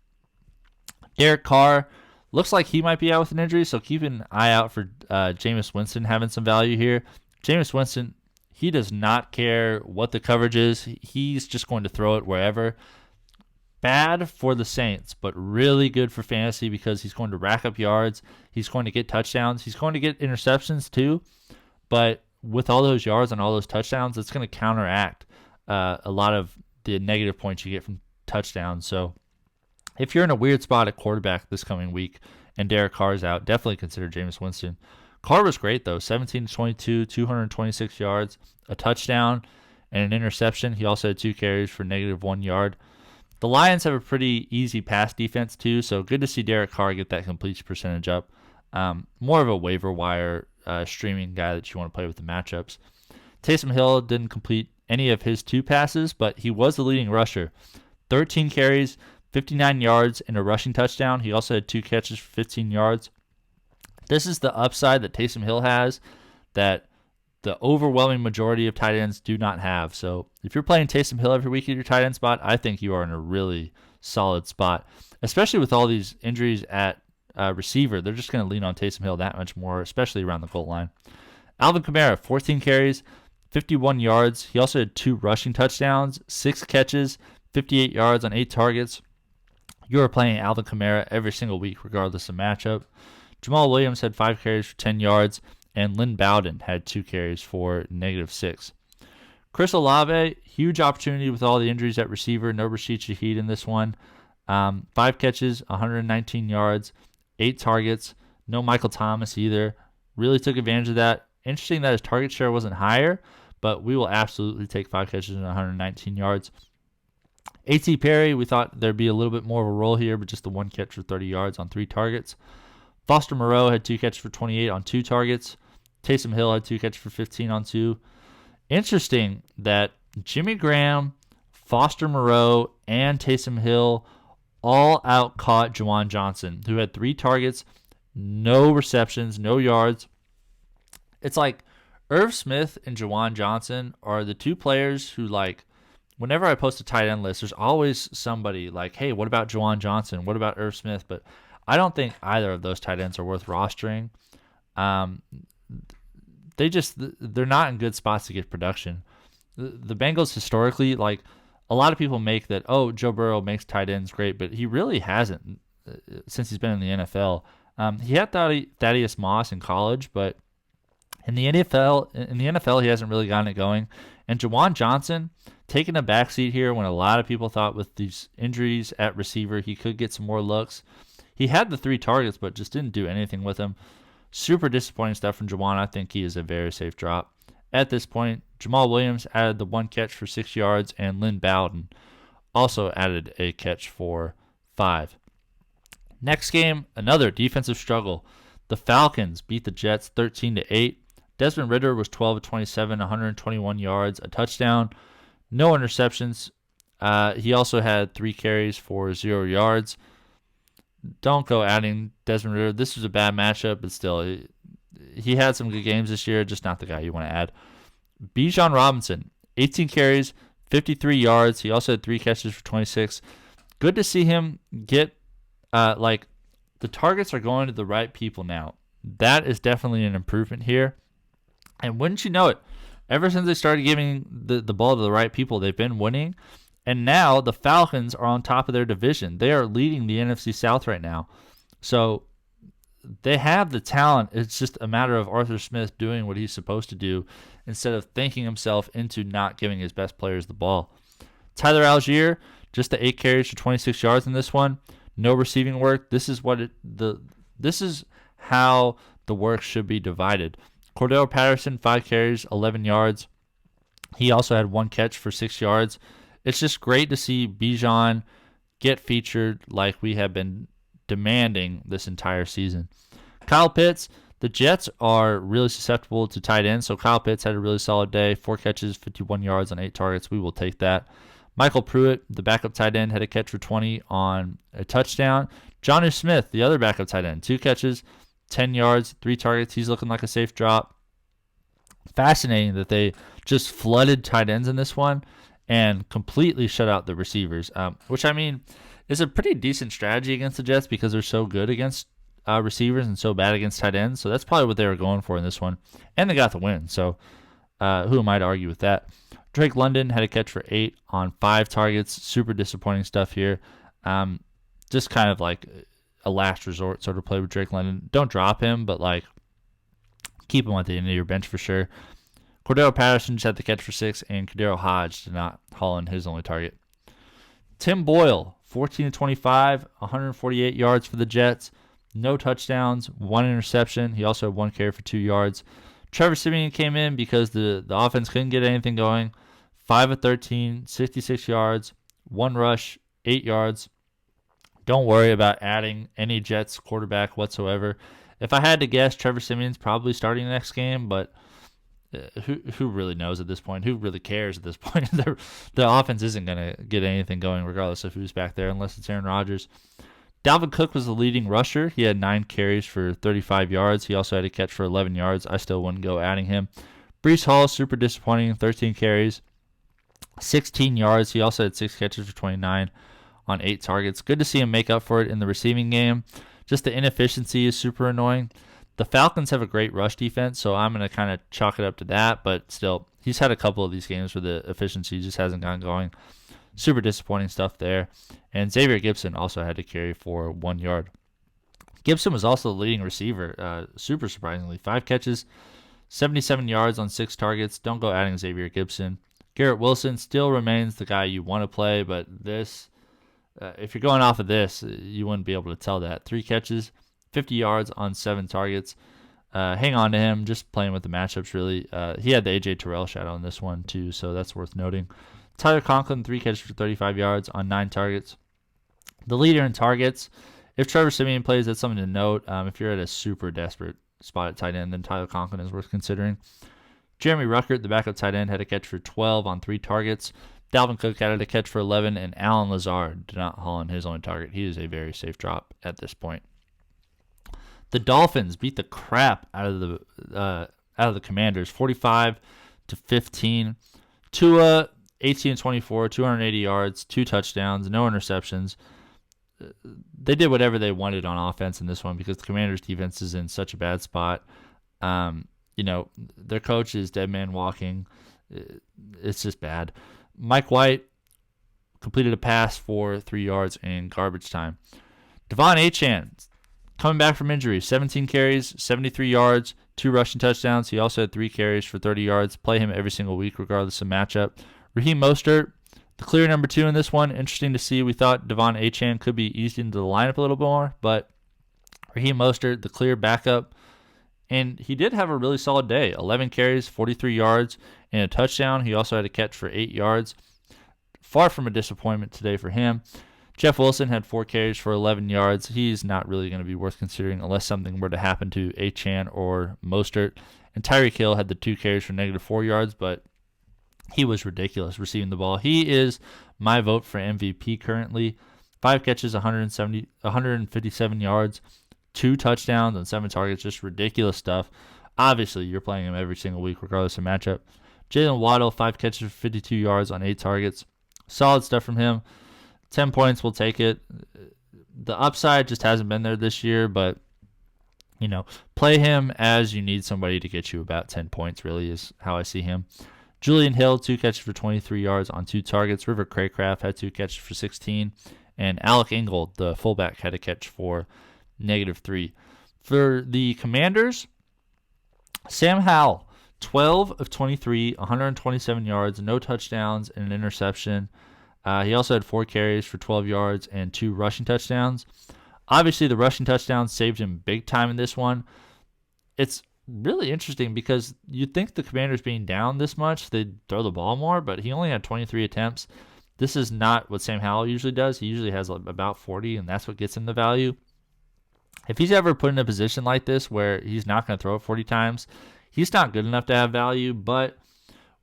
Derek Carr looks like he might be out with an injury, so keep an eye out for Jameis Winston having some value here. Jameis Winston, he does not care what the coverage is. He's just going to throw it wherever. Bad for the Saints, but really good for fantasy because he's going to rack up yards. He's going to get touchdowns. He's going to get interceptions too. But with all those yards and all those touchdowns, it's going to counteract a lot of the negative points you get from touchdowns. So if you're in a weird spot at quarterback this coming week and Derek Carr's out, definitely consider Jameis Winston. Carr was great, though. 17-22, 226 yards, a touchdown, and an interception. He also had 2 carries for -1 yard. The Lions have a pretty easy pass defense, too, so good to see Derek Carr get that completion percentage up. More of a waiver wire streaming guy that you want to play with the matchups. Taysom Hill didn't complete any of his 2 passes, but he was the leading rusher. 13 carries, 59 yards, and a rushing touchdown. He also had 2 catches for 15 yards. This is the upside that Taysom Hill has that the overwhelming majority of tight ends do not have. So if you're playing Taysom Hill every week at your tight end spot, I think you are in a really solid spot, especially with all these injuries at receiver. They're just going to lean on Taysom Hill that much more, especially around the goal line. Alvin Kamara, 14 carries, 51 yards. He also had 2 rushing touchdowns, 6 catches, 58 yards on 8 targets. You are playing Alvin Kamara every single week, regardless of matchup. Jamal Williams had 5 carries for 10 yards, and Lynn Bowden had 2 carries for -6. Chris Olave, huge opportunity with all the injuries at receiver. No Rashid Shaheed in this one. 5 catches, 119 yards, 8 targets. No Michael Thomas either. Really took advantage of that. Interesting that his target share wasn't higher, but we will absolutely take 5 catches and 119 yards. A.T. Perry, we thought there'd be a little bit more of a role here, but just the 1 catch for 30 yards on 3 targets. Foster Moreau had 2 catches for 28 on 2 targets. Taysom Hill had 2 catches for 15 on 2. Interesting that Jimmy Graham, Foster Moreau, and Taysom Hill all out caught Juwan Johnson, who had 3 targets, no receptions, no yards. It's like Irv Smith and Juwan Johnson are the 2 players who, like, whenever I post a tight end list, there's always somebody like, hey, what about Juwan Johnson? What about Irv Smith? But I don't think either of those tight ends are worth rostering. They're not in good spots to get production. The Bengals historically, like, a lot of people make that, oh, Joe Burrow makes tight ends great, but he really hasn't since he's been in the NFL. He had Thaddeus Moss in college, but in the NFL, he hasn't really gotten it going. And Juwan Johnson taking a backseat here when a lot of people thought with these injuries at receiver he could get some more looks. He had the 3 targets, but just didn't do anything with them. Super disappointing stuff from Juwan. I think he is a very safe drop. At this point, Jamal Williams added the 1 catch for 6 yards, and Lynn Bowden also added a catch for 5. Next game, another defensive struggle. The Falcons beat the Jets 13-8. Desmond Ridder was 12 of 27, 121 yards, a touchdown, no interceptions. He also had 3 carries for 0 yards. Don't go adding Desmond Ridder. This was a bad matchup, but still, he had some good games this year, just not the guy you want to add. Bijan Robinson, 18 carries, 53 yards. He also had 3 catches for 26. Good to see him get, the targets are going to the right people now. That is definitely an improvement here. And wouldn't you know it, ever since they started giving the ball to the right people, they've been winning. And now the Falcons are on top of their division. They are leading the NFC South right now. So they have the talent. It's just a matter of Arthur Smith doing what he's supposed to do instead of thinking himself into not giving his best players the ball. Tyler Algier, just the 8 carries for 26 yards in this one. No receiving work. This is how the work should be divided. Cordell Patterson, 5 carries, 11 yards. He also had 1 catch for 6 yards. It's just great to see Bijan get featured like we have been demanding this entire season. Kyle Pitts, the Jets are really susceptible to tight ends, so Kyle Pitts had a really solid day. 4 catches, 51 yards on 8 targets. We will take that. Michael Pruitt, the backup tight end, had a catch for 20 on a touchdown. Jonnu Smith, the other backup tight end, 2 catches, 10 yards, 3 targets. He's looking like a safe drop. Fascinating that they just flooded tight ends in this one and completely shut out the receivers, which, I mean, is a pretty decent strategy against the Jets because they're so good against receivers and so bad against tight ends. So that's probably what they were going for in this one. And they got the win. So who am I to argue with that? Drake London had a catch for 8 on 5 targets. Super disappointing stuff here. Just kind of like a last resort sort of play with Drake London. Don't drop him, but like keep him at the end of your bench for sure. Cordell Patterson just had the catch for 6, and Kadero Hodge did not haul in his only target. Tim Boyle, 14-25, 148 yards for the Jets. No touchdowns, 1 interception. He also had 1 carry for 2 yards. Trevor Siemian came in because the offense couldn't get anything going. 5 of 13, 66 yards, 1 rush, 8 yards. Don't worry about adding any Jets quarterback whatsoever. If I had to guess, Trevor Siemian's probably starting the next game, but who really knows at this point? Who really cares at this point? The offense isn't going to get anything going regardless of who's back there unless it's Aaron Rodgers. Dalvin Cook was the leading rusher. He had 9 carries for 35 yards. He also had a catch for 11 yards. I still wouldn't go adding him. Breece Hall, super disappointing, 13 carries, 16 yards. He also had 6 catches for 29 on 8 targets. Good to see him make up for it in the receiving game. Just the inefficiency is super annoying. The Falcons have a great rush defense, so I'm going to kind of chalk it up to that. But still, he's had a couple of these games where the efficiency just hasn't gotten going. Super disappointing stuff there. And Xavier Gibson also had to carry for 1 yard. Gibson was also the leading receiver, super surprisingly. 5 catches, 77 yards on 6 targets. Don't go adding Xavier Gibson. Garrett Wilson still remains the guy you want to play, but this, if you're going off of this, you wouldn't be able to tell that. 3 catches, 50 yards on 7 targets. Hang on to him, just playing with the matchups, really. He had the A.J. Terrell shadow in this one, too, so that's worth noting. Tyler Conklin, 3 catches for 35 yards on 9 targets. The leader in targets, if Trevor Siemian plays, that's something to note. If you're at a super desperate spot at tight end, then Tyler Conklin is worth considering. Jeremy Ruckert, the backup tight end, had a catch for 12 on 3 targets. Dalvin Cook had a catch for 11, and Allen Lazard did not haul in his only target. He is a very safe drop at this point. The Dolphins beat the crap out of the Commanders, 45-15. Tua, 18-24, 280 yards, 2 touchdowns, no interceptions. They did whatever they wanted on offense in this one because the Commanders' defense is in such a bad spot. Their coach is dead man walking. It's just bad. Mike White completed a pass for 3 yards in garbage time. Devon Achane, coming back from injury, 17 carries, 73 yards, 2 rushing touchdowns. He also had 3 carries for 30 yards. Play him every single week regardless of matchup. Raheem Mostert, the clear number 2 in this one. Interesting to see. We thought Devon Achane could be eased into the lineup a little bit more, but Raheem Mostert, the clear backup. And he did have a really solid day. 11 carries, 43 yards, and a touchdown. He also had a catch for 8 yards. Far from a disappointment today for him. Jeff Wilson had 4 carries for 11 yards. He's not really going to be worth considering unless something were to happen to Achane or Mostert. And Tyreek Hill had the 2 carries for -4 yards, but he was ridiculous receiving the ball. He is my vote for MVP currently. 5 catches, 157 yards. 2 touchdowns and 7 targets, just ridiculous stuff. Obviously, you're playing him every single week, regardless of matchup. Jalen Waddle, 5 catches for 52 yards on 8 targets. Solid stuff from him. 10 points, we'll take it. The upside just hasn't been there this year, but, play him as you need somebody to get you about 10 points, really, is how I see him. Julian Hill, 2 catches for 23 yards on 2 targets. River Craycraft had 2 catches for 16. And Alec Ingold, the fullback, had a catch for -3. For the Commanders, Sam Howell, 12 of 23, 127 yards, no touchdowns, and an interception. He also had 4 carries for 12 yards and 2 rushing touchdowns. Obviously, the rushing touchdowns saved him big time in this one. It's really interesting because you'd think the Commanders being down this much, they'd throw the ball more, but he only had 23 attempts. This is not what Sam Howell usually does. He usually has about 40, and that's what gets him the value. If he's ever put in a position like this where he's not going to throw it 40 times, he's not good enough to have value, but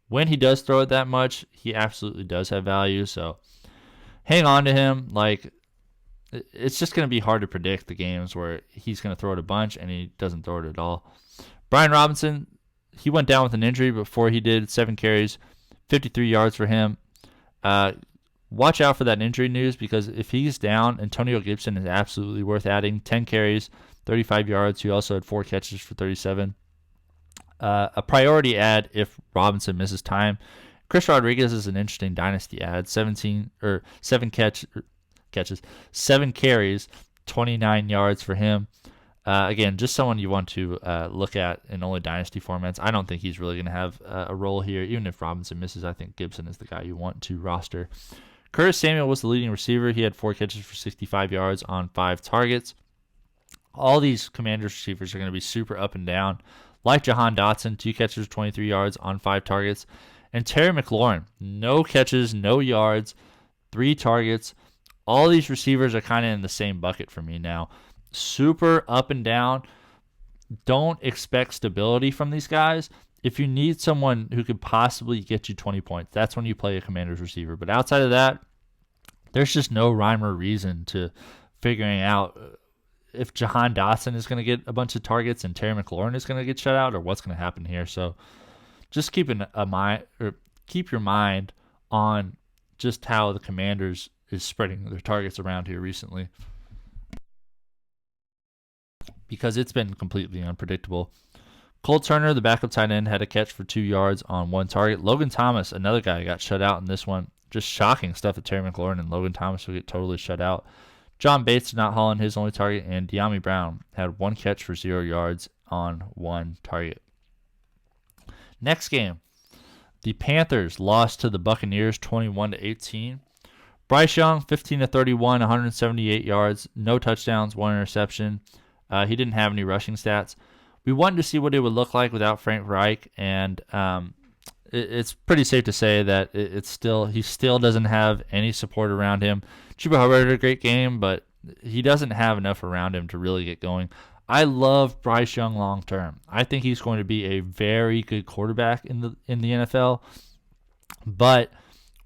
when he does throw it that much, he absolutely does have value. So hang on to him. It's just going to be hard to predict the games where he's going to throw it a bunch and he doesn't throw it at all. Brian Robinson, he went down with an injury before he did. 7 carries, 53 yards for him. Watch out for that injury news because if he's down, Antonio Gibson is absolutely worth adding. 10 carries, 35 yards. He also had 4 catches for 37. A priority add if Robinson misses time. Chris Rodriguez is an interesting dynasty add. 7 catches, 7 carries, 29 yards for him. Again, just someone you want to look at in only dynasty formats. I don't think he's really going to have a role here. Even if Robinson misses, I think Gibson is the guy you want to roster. Curtis Samuel was the leading receiver. He had 4 catches for 65 yards on 5 targets. All these Commanders receivers are going to be super up and down. Like Jahan Dotson, 2 catches for 23 yards on 5 targets. And Terry McLaurin, no catches, no yards, 3 targets. All these receivers are kind of in the same bucket for me now. Super up and down. Don't expect stability from these guys. If you need someone who could possibly get you 20 points, that's when you play a Commanders receiver. But outside of that, there's just no rhyme or reason to figuring out if Jahan Dotson is going to get a bunch of targets and Terry McLaurin is going to get shut out or what's going to happen here. So just keep your mind on just how the Commanders is spreading their targets around here recently, because it's been completely unpredictable. Cole Turner, the backup tight end, had a catch for 2 yards on 1 target. Logan Thomas, another guy, got shut out in this one. Just shocking stuff that Terry McLaurin and Logan Thomas will get totally shut out. John Bates did not haul in his only target, and De'Ami Brown had 1 catch for 0 yards on 1 target. Next game, the Panthers lost to the Buccaneers 21-18. Bryce Young, 15-31, 178 yards, no touchdowns, 1 interception. He didn't have any rushing stats. We wanted to see what it would look like without Frank Reich, and it's pretty safe to say that he still doesn't have any support around him. Chuba Hubbard had a great game, but he doesn't have enough around him to really get going. I love Bryce Young long term. I think he's going to be a very good quarterback in the NFL, but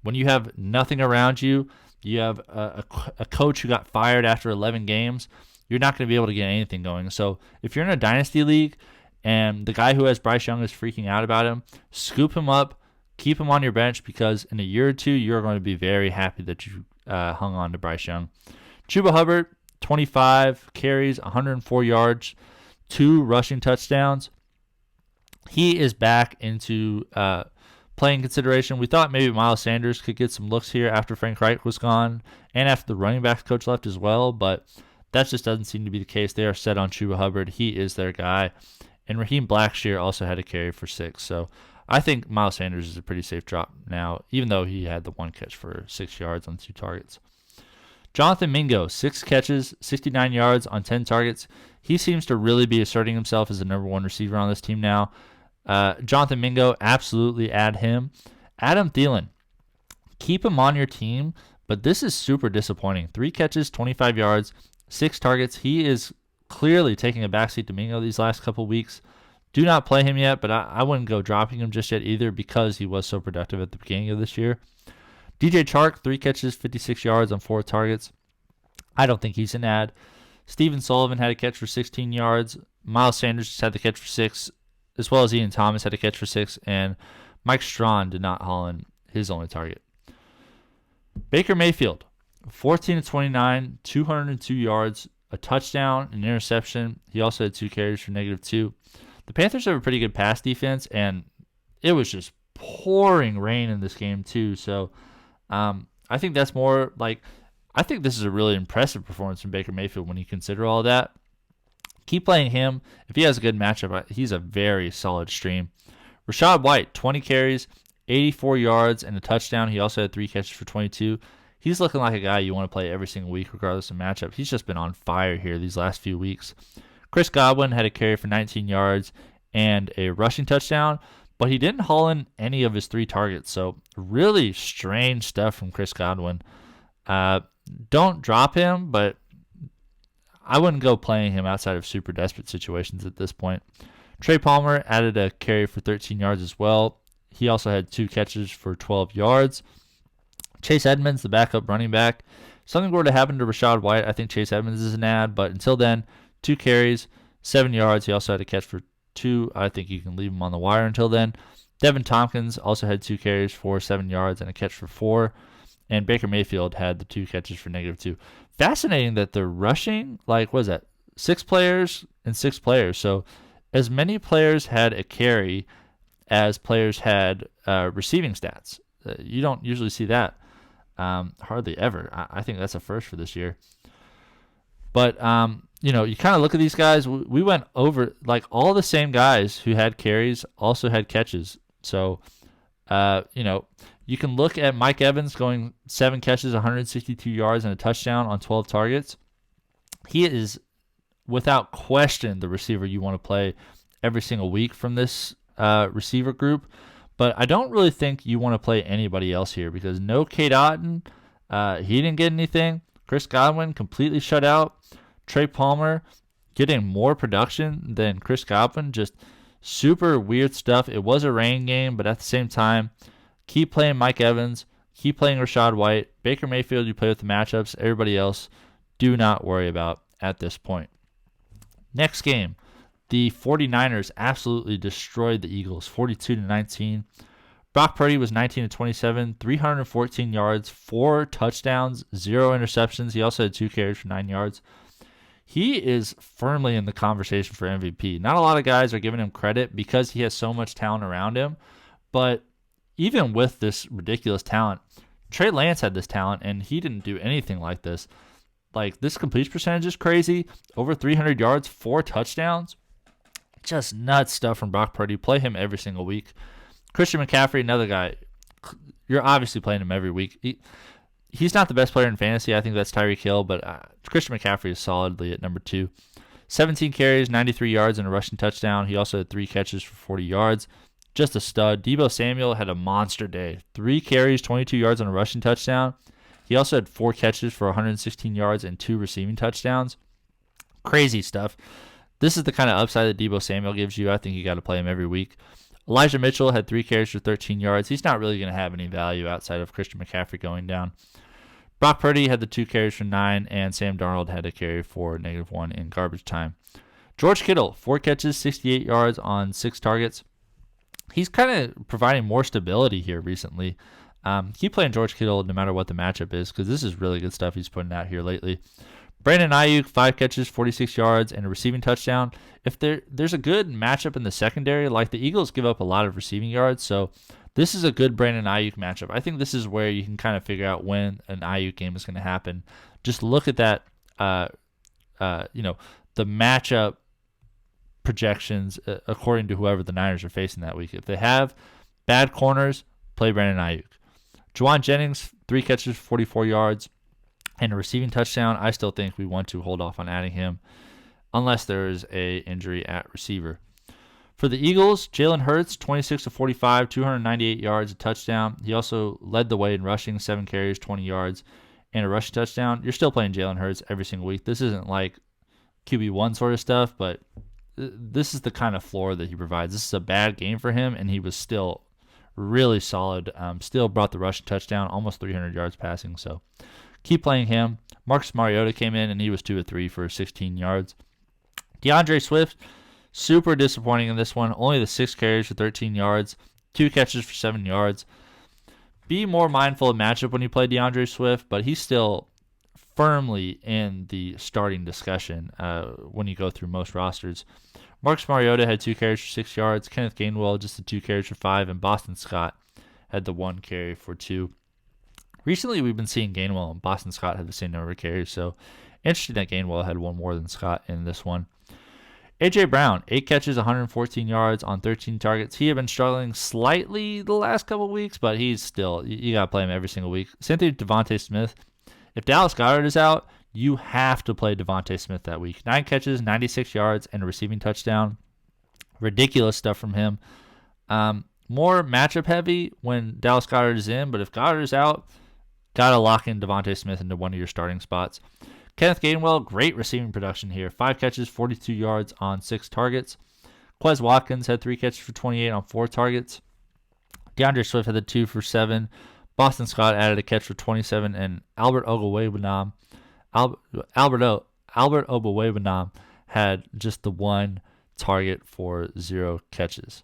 When you have nothing around you, you have a coach who got fired after 11 games, you're not going to be able to get anything going. So if you're in a dynasty league and the guy who has Bryce Young is freaking out about him, scoop him up, keep him on your bench, because in a year or two, you're going to be very happy that you hung on to Bryce Young. Chuba Hubbard, 25 carries, 104 yards, 2 rushing touchdowns. He is back into playing consideration. We thought maybe Miles Sanders could get some looks here after Frank Reich was gone and after the running backs coach left as well, but that just doesn't seem to be the case. They are set on Chuba Hubbard. He is their guy. And Raheem Blackshear also had a carry for 6. So I think Miles Sanders is a pretty safe drop now, even though he had the 1 catch for 6 yards on 2 targets. Jonathan Mingo, 6 catches, 69 yards on 10 targets. He seems to really be asserting himself as the number 1 receiver on this team now. Jonathan Mingo, absolutely add him. Adam Thielen, keep him on your team, but this is super disappointing. 3 catches, 25 yards, 6 targets. He is clearly taking a backseat to Mingo these last couple weeks. Do not play him yet, but I wouldn't go dropping him just yet either, because he was so productive at the beginning of this year. DJ Chark, 3 catches, 56 yards on 4 targets. I don't think he's an ad. Steven Sullivan had a catch for 16 yards. Miles Sanders just had the catch for 6, as well as Ian Thomas had a catch for 6, and Mike Strawn did not haul in his only target. Baker Mayfield, 14-29, 202 yards, a touchdown, an interception. He also had 2 carries for -2. The Panthers have a pretty good pass defense, and it was just pouring rain in this game too. So I think that's more like, I think this is a really impressive performance from Baker Mayfield when you consider all that. Keep playing him. If he has a good matchup, he's a very solid stream. Rachaad White, 20 carries, 84 yards, and a touchdown. He also had 3 catches for 22. He's looking like a guy you want to play every single week regardless of matchup. He's just been on fire here these last few weeks. Chris Godwin had a carry for 19 yards and a rushing touchdown, but he didn't haul in any of his 3 targets. So really strange stuff from Chris Godwin. Don't drop him, but I wouldn't go playing him outside of super desperate situations at this point. Trey Palmer added a carry for 13 yards as well. He also had 2 catches for 12 yards. Chase Edmonds, the backup running back. Something were to happen to Rachaad White, I think Chase Edmonds is an ad, but until then, 2 carries, 7 yards. He also had a catch for 2. I think you can leave him on the wire until then. Devin Tompkins also had 2 carries for 7 yards and a catch for 4. And Baker Mayfield had the 2 catches for -2. Fascinating that they're rushing, like, what is that, 6 players and 6 players. So as many players had a carry as players had receiving stats. You don't usually see that. Hardly ever. I think that's a first for this year. But, you kind of look at these guys. We went over, like, all the same guys who had carries also had catches. So, you can look at Mike Evans going 7 catches, 162 yards, and a touchdown on 12 targets. He is, without question, the receiver you want to play every single week from this receiver group. But I don't really think you want to play anybody else here, because no Cade Otton, he didn't get anything. Chris Godwin completely shut out. Trey Palmer getting more production than Chris Godwin. Just super weird stuff. It was a rain game, but at the same time, keep playing Mike Evans. Keep playing Rachaad White. Baker Mayfield, you play with the matchups. Everybody else, do not worry about at this point. Next game, the 49ers absolutely destroyed the Eagles, 42-19. Brock Purdy was 19-27, 314 yards, 4 touchdowns, 0 interceptions. He also had 2 carries for 9 yards. He is firmly in the conversation for MVP. Not a lot of guys are giving him credit because he has so much talent around him. But even with this ridiculous talent, Trey Lance had this talent, and he didn't do anything like this. Like, this completion percentage is crazy. Over 300 yards, 4 touchdowns. Just nuts stuff from Brock Purdy. Play him every single week. Christian McCaffrey, another guy. You're obviously playing him every week. He's not the best player in fantasy. I think that's Tyreek Hill, but Christian McCaffrey is solidly at number 2. 17 carries, 93 yards, and a rushing touchdown. He also had 3 catches for 40 yards. Just a stud. Deebo Samuel had a monster day. 3 carries, 22 yards, and a rushing touchdown. He also had 4 catches for 116 yards and 2 receiving touchdowns. Crazy stuff. This is the kind of upside that Deebo Samuel gives you. I think you got to play him every week. Elijah Mitchell had 3 carries for 13 yards. He's not really going to have any value outside of Christian McCaffrey going down. Brock Purdy had the 2 carries for 9, and Sam Darnold had a carry for -1 in garbage time. George Kittle, 4 catches, 68 yards on 6 targets. He's kind of providing more stability here recently. Keep playing George Kittle no matter what the matchup is, because this is really good stuff he's putting out here lately. Brandon Ayuk, 5 catches, 46 yards, and a receiving touchdown. If there's a good matchup in the secondary, like the Eagles give up a lot of receiving yards, so this is a good Brandon Ayuk matchup. I think this is where you can kind of figure out when an Ayuk game is going to happen. Just look at that, the matchup projections according to whoever the Niners are facing that week. If they have bad corners, play Brandon Ayuk. Juwan Jennings, 3 catches, 44 yards, and a receiving touchdown. I still think we want to hold off on adding him unless there is a injury at receiver. For the Eagles, Jalen Hurts, 26 of 45, 298 yards, a touchdown. He also led the way in rushing, 7 carries, 20 yards, and a rushing touchdown. You're still playing Jalen Hurts every single week. This isn't like QB1 sort of stuff, but this is the kind of floor that he provides. This is a bad game for him, and he was still really solid. Still brought the rushing touchdown, almost 300 yards passing. So keep playing him. Marcus Mariota came in, and he was 2 of 3 for 16 yards. DeAndre Swift, super disappointing in this one. Only the 6 carries for 13 yards, 2 catches for 7 yards. Be more mindful of matchup when you play DeAndre Swift, but he's still firmly in the starting discussion when you go through most rosters. Marcus Mariota had 2 carries for 6 yards. Kenneth Gainwell just the 2 carries for 5, and Boston Scott had the 1 carry for 2. Recently, we've been seeing Gainwell and Boston Scott have the same number of carries, so interesting that Gainwell had 1 more than Scott in this one. A.J. Brown, 8 catches, 114 yards on 13 targets. He had been struggling slightly the last couple of weeks, but he's still, you got to play him every single week. Same thing with DeVante Smith. If Dallas Goedert is out, you have to play DeVante Smith that week. 9 catches, 96 yards, and a receiving touchdown. Ridiculous stuff from him. More matchup heavy when Dallas Goedert is in, but if Goddard is out, got to lock in DeVante Smith into one of your starting spots. Kenneth Gainwell, great receiving production here. 5 catches, 42 yards on 6 targets. Quez Watkins had 3 catches for 28 on 4 targets. DeAndre Swift had the 2 for 7. Boston Scott added a catch for 27, and Albert Ogbongbemiam had just the 1 target for 0 catches.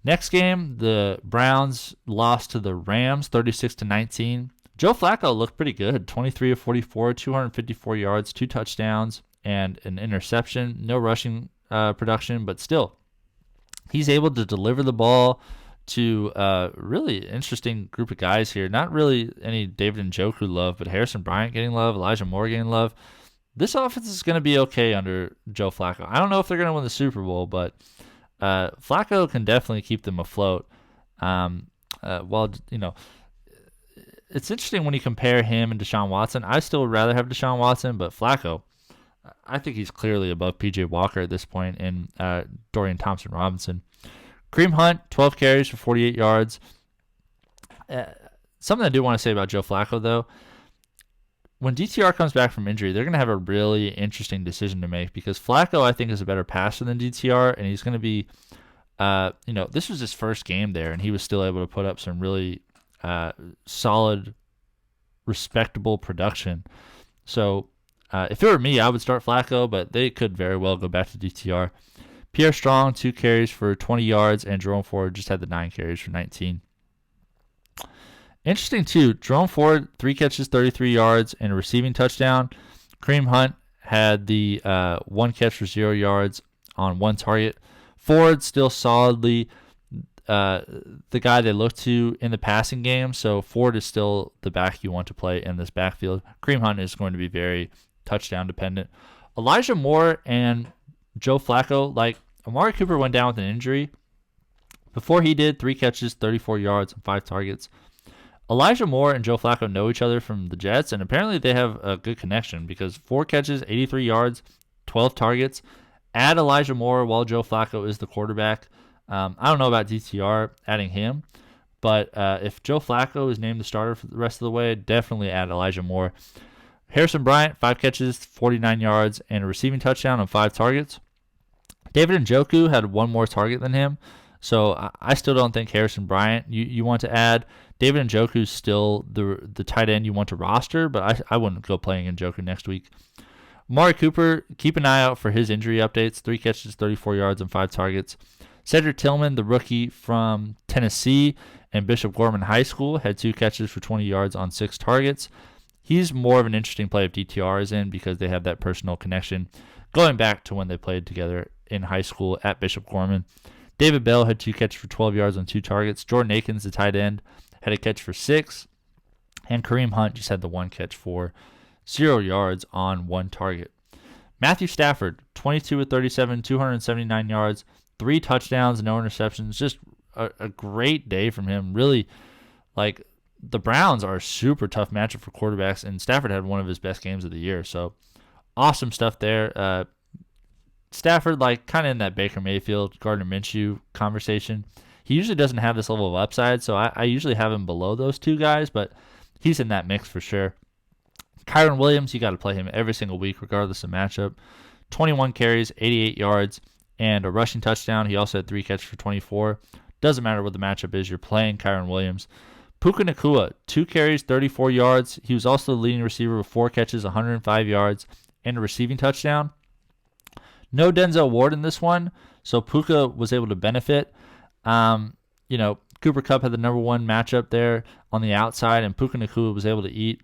Next game, the Browns lost to the Rams 36-19. Joe Flacco looked pretty good. 23 of 44, 254 yards, 2 touchdowns, and an interception. No rushing production, but still, he's able to deliver the ball to a really interesting group of guys here. Not really any David Njoku love, but Harrison Bryant getting love, Elijah Moore getting love. This offense is going to be okay under Joe Flacco. I don't know if they're going to win the Super Bowl, but Flacco can definitely keep them afloat. It's interesting when you compare him and Deshaun Watson. I still would rather have Deshaun Watson, but Flacco, I think he's clearly above P.J. Walker at this point and Dorian Thompson-Robinson. Kareem Hunt, 12 carries for 48 yards. Something I do want to say about Joe Flacco, though, when DTR comes back from injury, they're going to have a really interesting decision to make because Flacco, I think, is a better passer than DTR, and he's going to be, this was his first game there, and he was still able to put up some really solid, respectable production. So if it were me, I would start Flacco, but they could very well go back to DTR. Pierre Strong, 2 carries for 20 yards, and Jerome Ford just had the 9 carries for 19. Interesting, too. Jerome Ford, 3 catches, 33 yards, and a receiving touchdown. Kareem Hunt had the 1 catch for 0 yards on 1 target. Ford still solidly the guy they look to in the passing game, so Ford is still the back you want to play in this backfield. Kareem Hunt is going to be very touchdown dependent. Elijah Moore and Joe Flacco, like Amari Cooper went down with an injury. Before he did, 3 catches, 34 yards, and 5 targets. Elijah Moore and Joe Flacco know each other from the Jets, and apparently they have a good connection because 4 catches, 83 yards, 12 targets. Add Elijah Moore while Joe Flacco is the quarterback. I don't know about DTR adding him, but if Joe Flacco is named the starter for the rest of the way, definitely add Elijah Moore. Harrison Bryant, 5 catches, 49 yards, and a receiving touchdown on 5 targets. David Njoku had 1 more target than him, So I still don't think Harrison Bryant you want to add. David Njoku's still the tight end you want to roster, but I wouldn't go playing Njoku next week. Amari Cooper, keep an eye out for his injury updates. 3 catches, 34 yards, and 5 targets. Cedric Tillman, the rookie from Tennessee and Bishop Gorman High School, had 2 catches for 20 yards on 6 targets. He's more of an interesting play if DTR is in because they have that personal connection going back to when they played together in high school at Bishop Gorman. David Bell had 2 catches for 12 yards on 2 targets. Jordan Akins, the tight end, had a catch for 6. And Kareem Hunt just had the 1 catch for 0 yards on 1 target. Matthew Stafford, 22 of 37, 279 yards, 3 touchdowns, no interceptions. Just a great day from him. Really, like, the Browns are a super tough matchup for quarterbacks, and Stafford had one of his best games of the year. So, awesome stuff there. Stafford, like, kind of in that Baker Mayfield, Gardner Minshew conversation. He usually doesn't have this level of upside, so I usually have him below those 2 guys, but he's in that mix for sure. Kyron Williams, you got to play him every single week regardless of matchup. 21 carries, 88 yards, and a rushing touchdown. He also had 3 catches for 24. Doesn't matter what the matchup is, you're playing Kyron Williams. Puka Nacua, 2 carries, 34 yards. He was also the leading receiver with 4 catches, 105 yards, and a receiving touchdown. No Denzel Ward in this one, so Puka was able to benefit. Cooper Kupp had the number 1 matchup there on the outside, and Puka Nacua was able to eat.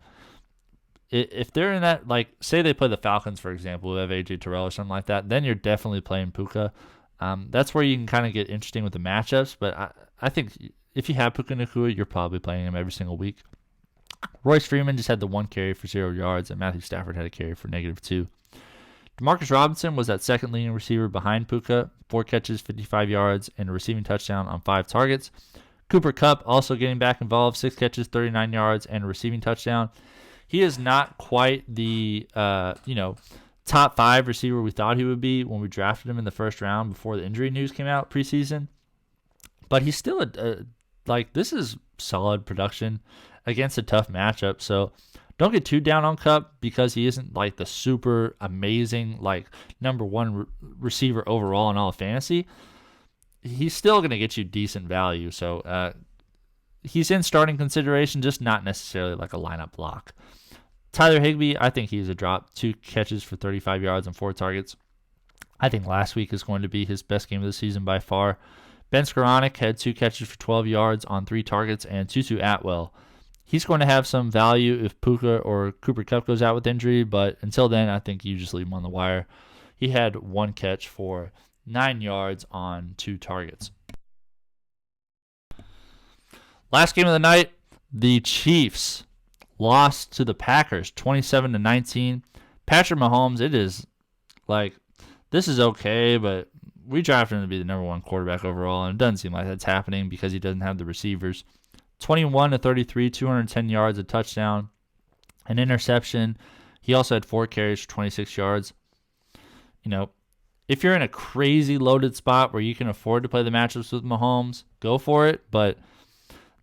If they're in that, like, say they play the Falcons, for example, who have A.J. Terrell or something like that, then you're definitely playing Puka. That's where you can kind of get interesting with the matchups, but I think if you have Puka Nacua, you're probably playing him every single week. Royce Freeman just had the 1 carry for 0 yards, and Matthew Stafford had a carry for -2. Demarcus Robinson was that second leading receiver behind Puka, 4 catches, 55 yards, and a receiving touchdown on 5 targets. Cooper Kupp also getting back involved, 6 catches, 39 yards, and a receiving touchdown. He is not quite the top 5 receiver we thought he would be when we drafted him in the first round before the injury news came out preseason. But he's still this is solid production against a tough matchup. So don't get too down on Kupp because he isn't like the super amazing, like, number 1 receiver overall in all of fantasy. He's still going to get you decent value. So he's in starting consideration, just not necessarily like a lineup block. Tyler Higbee, I think he's a drop. 2 catches for 35 yards and 4 targets. I think last week is going to be his best game of the season by far. Ben Skoranek had 2 catches for 12 yards on 3 targets, and Tutu Atwell. He's going to have some value if Puka or Cooper Kupp goes out with injury, but until then, I think you just leave him on the wire. He had 1 catch for 9 yards on 2 targets. Last game of the night, the Chiefs lost to the Packers 27-19. Patrick Mahomes, it is like, this is okay, but we drafted him to be the number 1 quarterback overall, and it doesn't seem like that's happening because he doesn't have the receivers. 21 to 33, 210 yards, a touchdown, an interception. He also had 4 carries for 26 yards. If you're in a crazy loaded spot where you can afford to play the matchups with Mahomes, go for it, but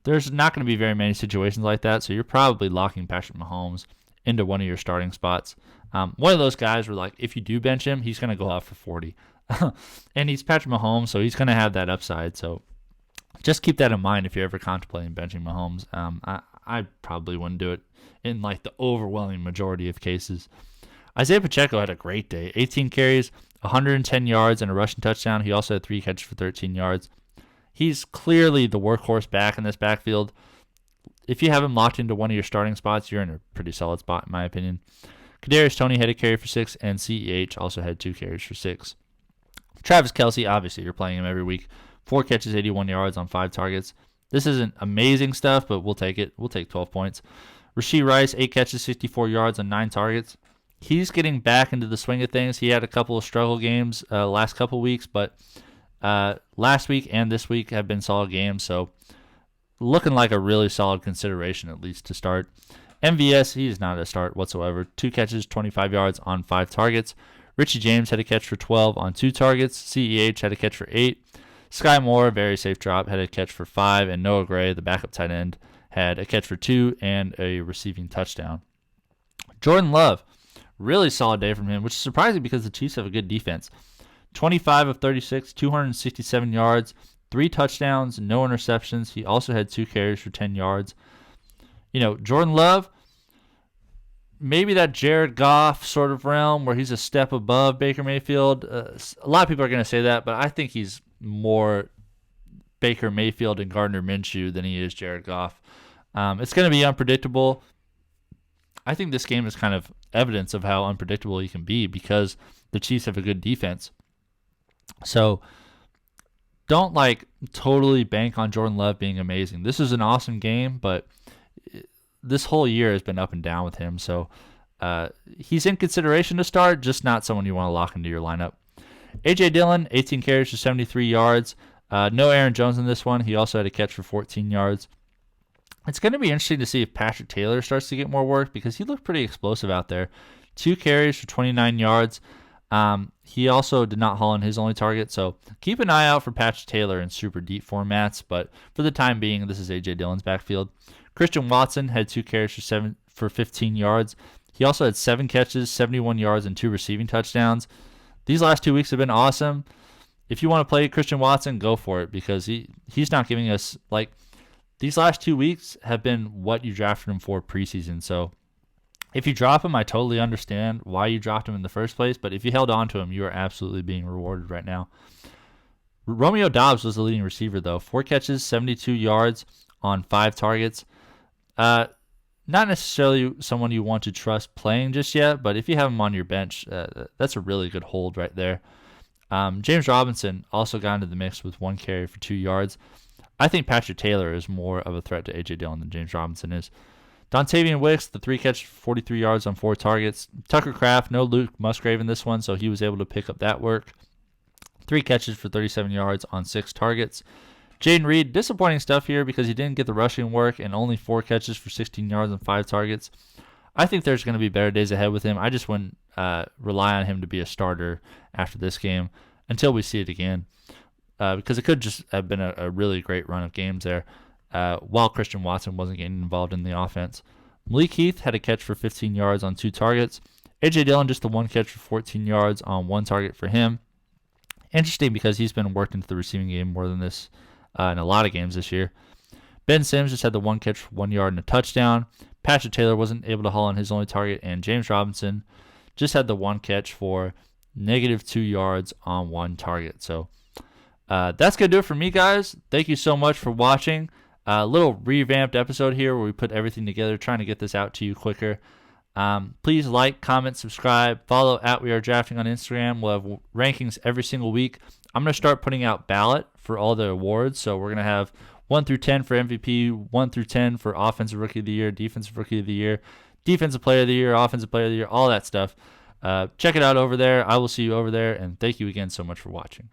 there's not going to be very many situations like that, so you're probably locking Patrick Mahomes into one of your starting spots. One of those guys where, like, if you do bench him, he's going to go out for 40. And he's Patrick Mahomes, so he's going to have that upside, so just keep that in mind if you're ever contemplating benching Mahomes. I probably wouldn't do it in, like, the overwhelming majority of cases. Isaiah Pacheco had a great day. 18 carries, 110 yards, and a rushing touchdown. He also had 3 catches for 13 yards. He's clearly the workhorse back in this backfield. If you have him locked into one of your starting spots, you're in a pretty solid spot, in my opinion. Kadarius Toney had a carry for 6, and CEH also had 2 carries for 6. Travis Kelce, obviously, you're playing him every week. 4 catches, 81 yards on 5 targets. This isn't amazing stuff, but we'll take it. We'll take 12 points. Rashee Rice, 8 catches, 64 yards on 9 targets. He's getting back into the swing of things. He had a couple of struggle games last couple weeks, but last week and this week have been solid games, so looking like a really solid consideration, at least to start. MVS, he is not a start whatsoever. 2 catches, 25 yards on 5 targets. Richie James had a catch for 12 on 2 targets. CEH had a catch for 8. Sky Moore, very safe drop, had a catch for 5. And Noah Gray, the backup tight end, had a catch for 2 and a receiving touchdown. Jordan Love, really solid day from him, which is surprising because the Chiefs have a good defense. 25 of 36, 267 yards, 3 touchdowns, no interceptions. He also had 2 carries for 10 yards. Jordan Love, maybe that Jared Goff sort of realm where he's a step above Baker Mayfield. A lot of people are going to say that, but I think he's more Baker Mayfield and Gardner Minshew than he is Jared Goff. It's going to be unpredictable. I think this game is kind of evidence of how unpredictable he can be because the Chiefs have a good defense. So don't totally bank on Jordan Love being amazing. This is an awesome game, but this whole year has been up and down with him. So he's in consideration to start, just not someone you want to lock into your lineup. A.J. Dillon, 18 carries for 73 yards. No Aaron Jones in this one. He also had a catch for 14 yards. It's going to be interesting to see if Patrick Taylor starts to get more work because he looked pretty explosive out there. 2 carries for 29 yards. He also did not haul in his only target, so keep an eye out for Patrick Taylor in super deep formats, but for the time being, this is A.J. Dillon's backfield. Christian Watson had 2 carries for 15 yards. He also had 7 catches, 71 yards, and 2 receiving touchdowns. These last 2 weeks have been awesome. If you want to play Christian Watson, go for it because he's not giving us these last 2 weeks have been what you drafted him for preseason. So if you drop him, I totally understand why you dropped him in the first place. But if you held on to him, you are absolutely being rewarded right now. Romeo Doubs was the leading receiver, though. 4 catches, 72 yards on 5 targets. Not necessarily someone you want to trust playing just yet, but if you have him on your bench, that's a really good hold right there. James Robinson also got into the mix with 1 carry for 2 yards. I think Patrick Taylor is more of a threat to A.J. Dillon than James Robinson is. Dontavian Wicks, the 3 catch, 43 yards on 4 targets. Tucker Kraft, no Luke Musgrave in this one, so he was able to pick up that work. 3 catches for 37 yards on 6 targets. Jaden Reed, disappointing stuff here because he didn't get the rushing work and only 4 catches for 16 yards on 5 targets. I think there's going to be better days ahead with him. I just wouldn't rely on him to be a starter after this game until we see it again. Because it could just have been a really great run of games there while Christian Watson wasn't getting involved in the offense. Malik Heath had a catch for 15 yards on 2 targets. A.J. Dillon just the 1 catch for 14 yards on 1 target for him. Interesting because he's been worked into the receiving game more than this in a lot of games this year. Ben Sims just had the 1 catch for 1 yard and a touchdown. Patrick Taylor wasn't able to haul in his only target, and James Robinson just had the 1 catch for -2 yards on 1 target. So that's going to do it for me, guys. Thank you so much for watching. A little revamped episode here where we put everything together, trying to get this out to you quicker. Please like, comment, subscribe, follow @WeAreDrafting on Instagram. We'll have rankings every single week. I'm going to start putting out ballot for all the awards. So we're going to have 1 through 10 for MVP, 1 through 10 for Offensive Rookie of the Year, Defensive Rookie of the Year, Defensive Player of the Year, Offensive Player of the Year, all that stuff. Check it out over there. I will see you over there, and thank you again so much for watching.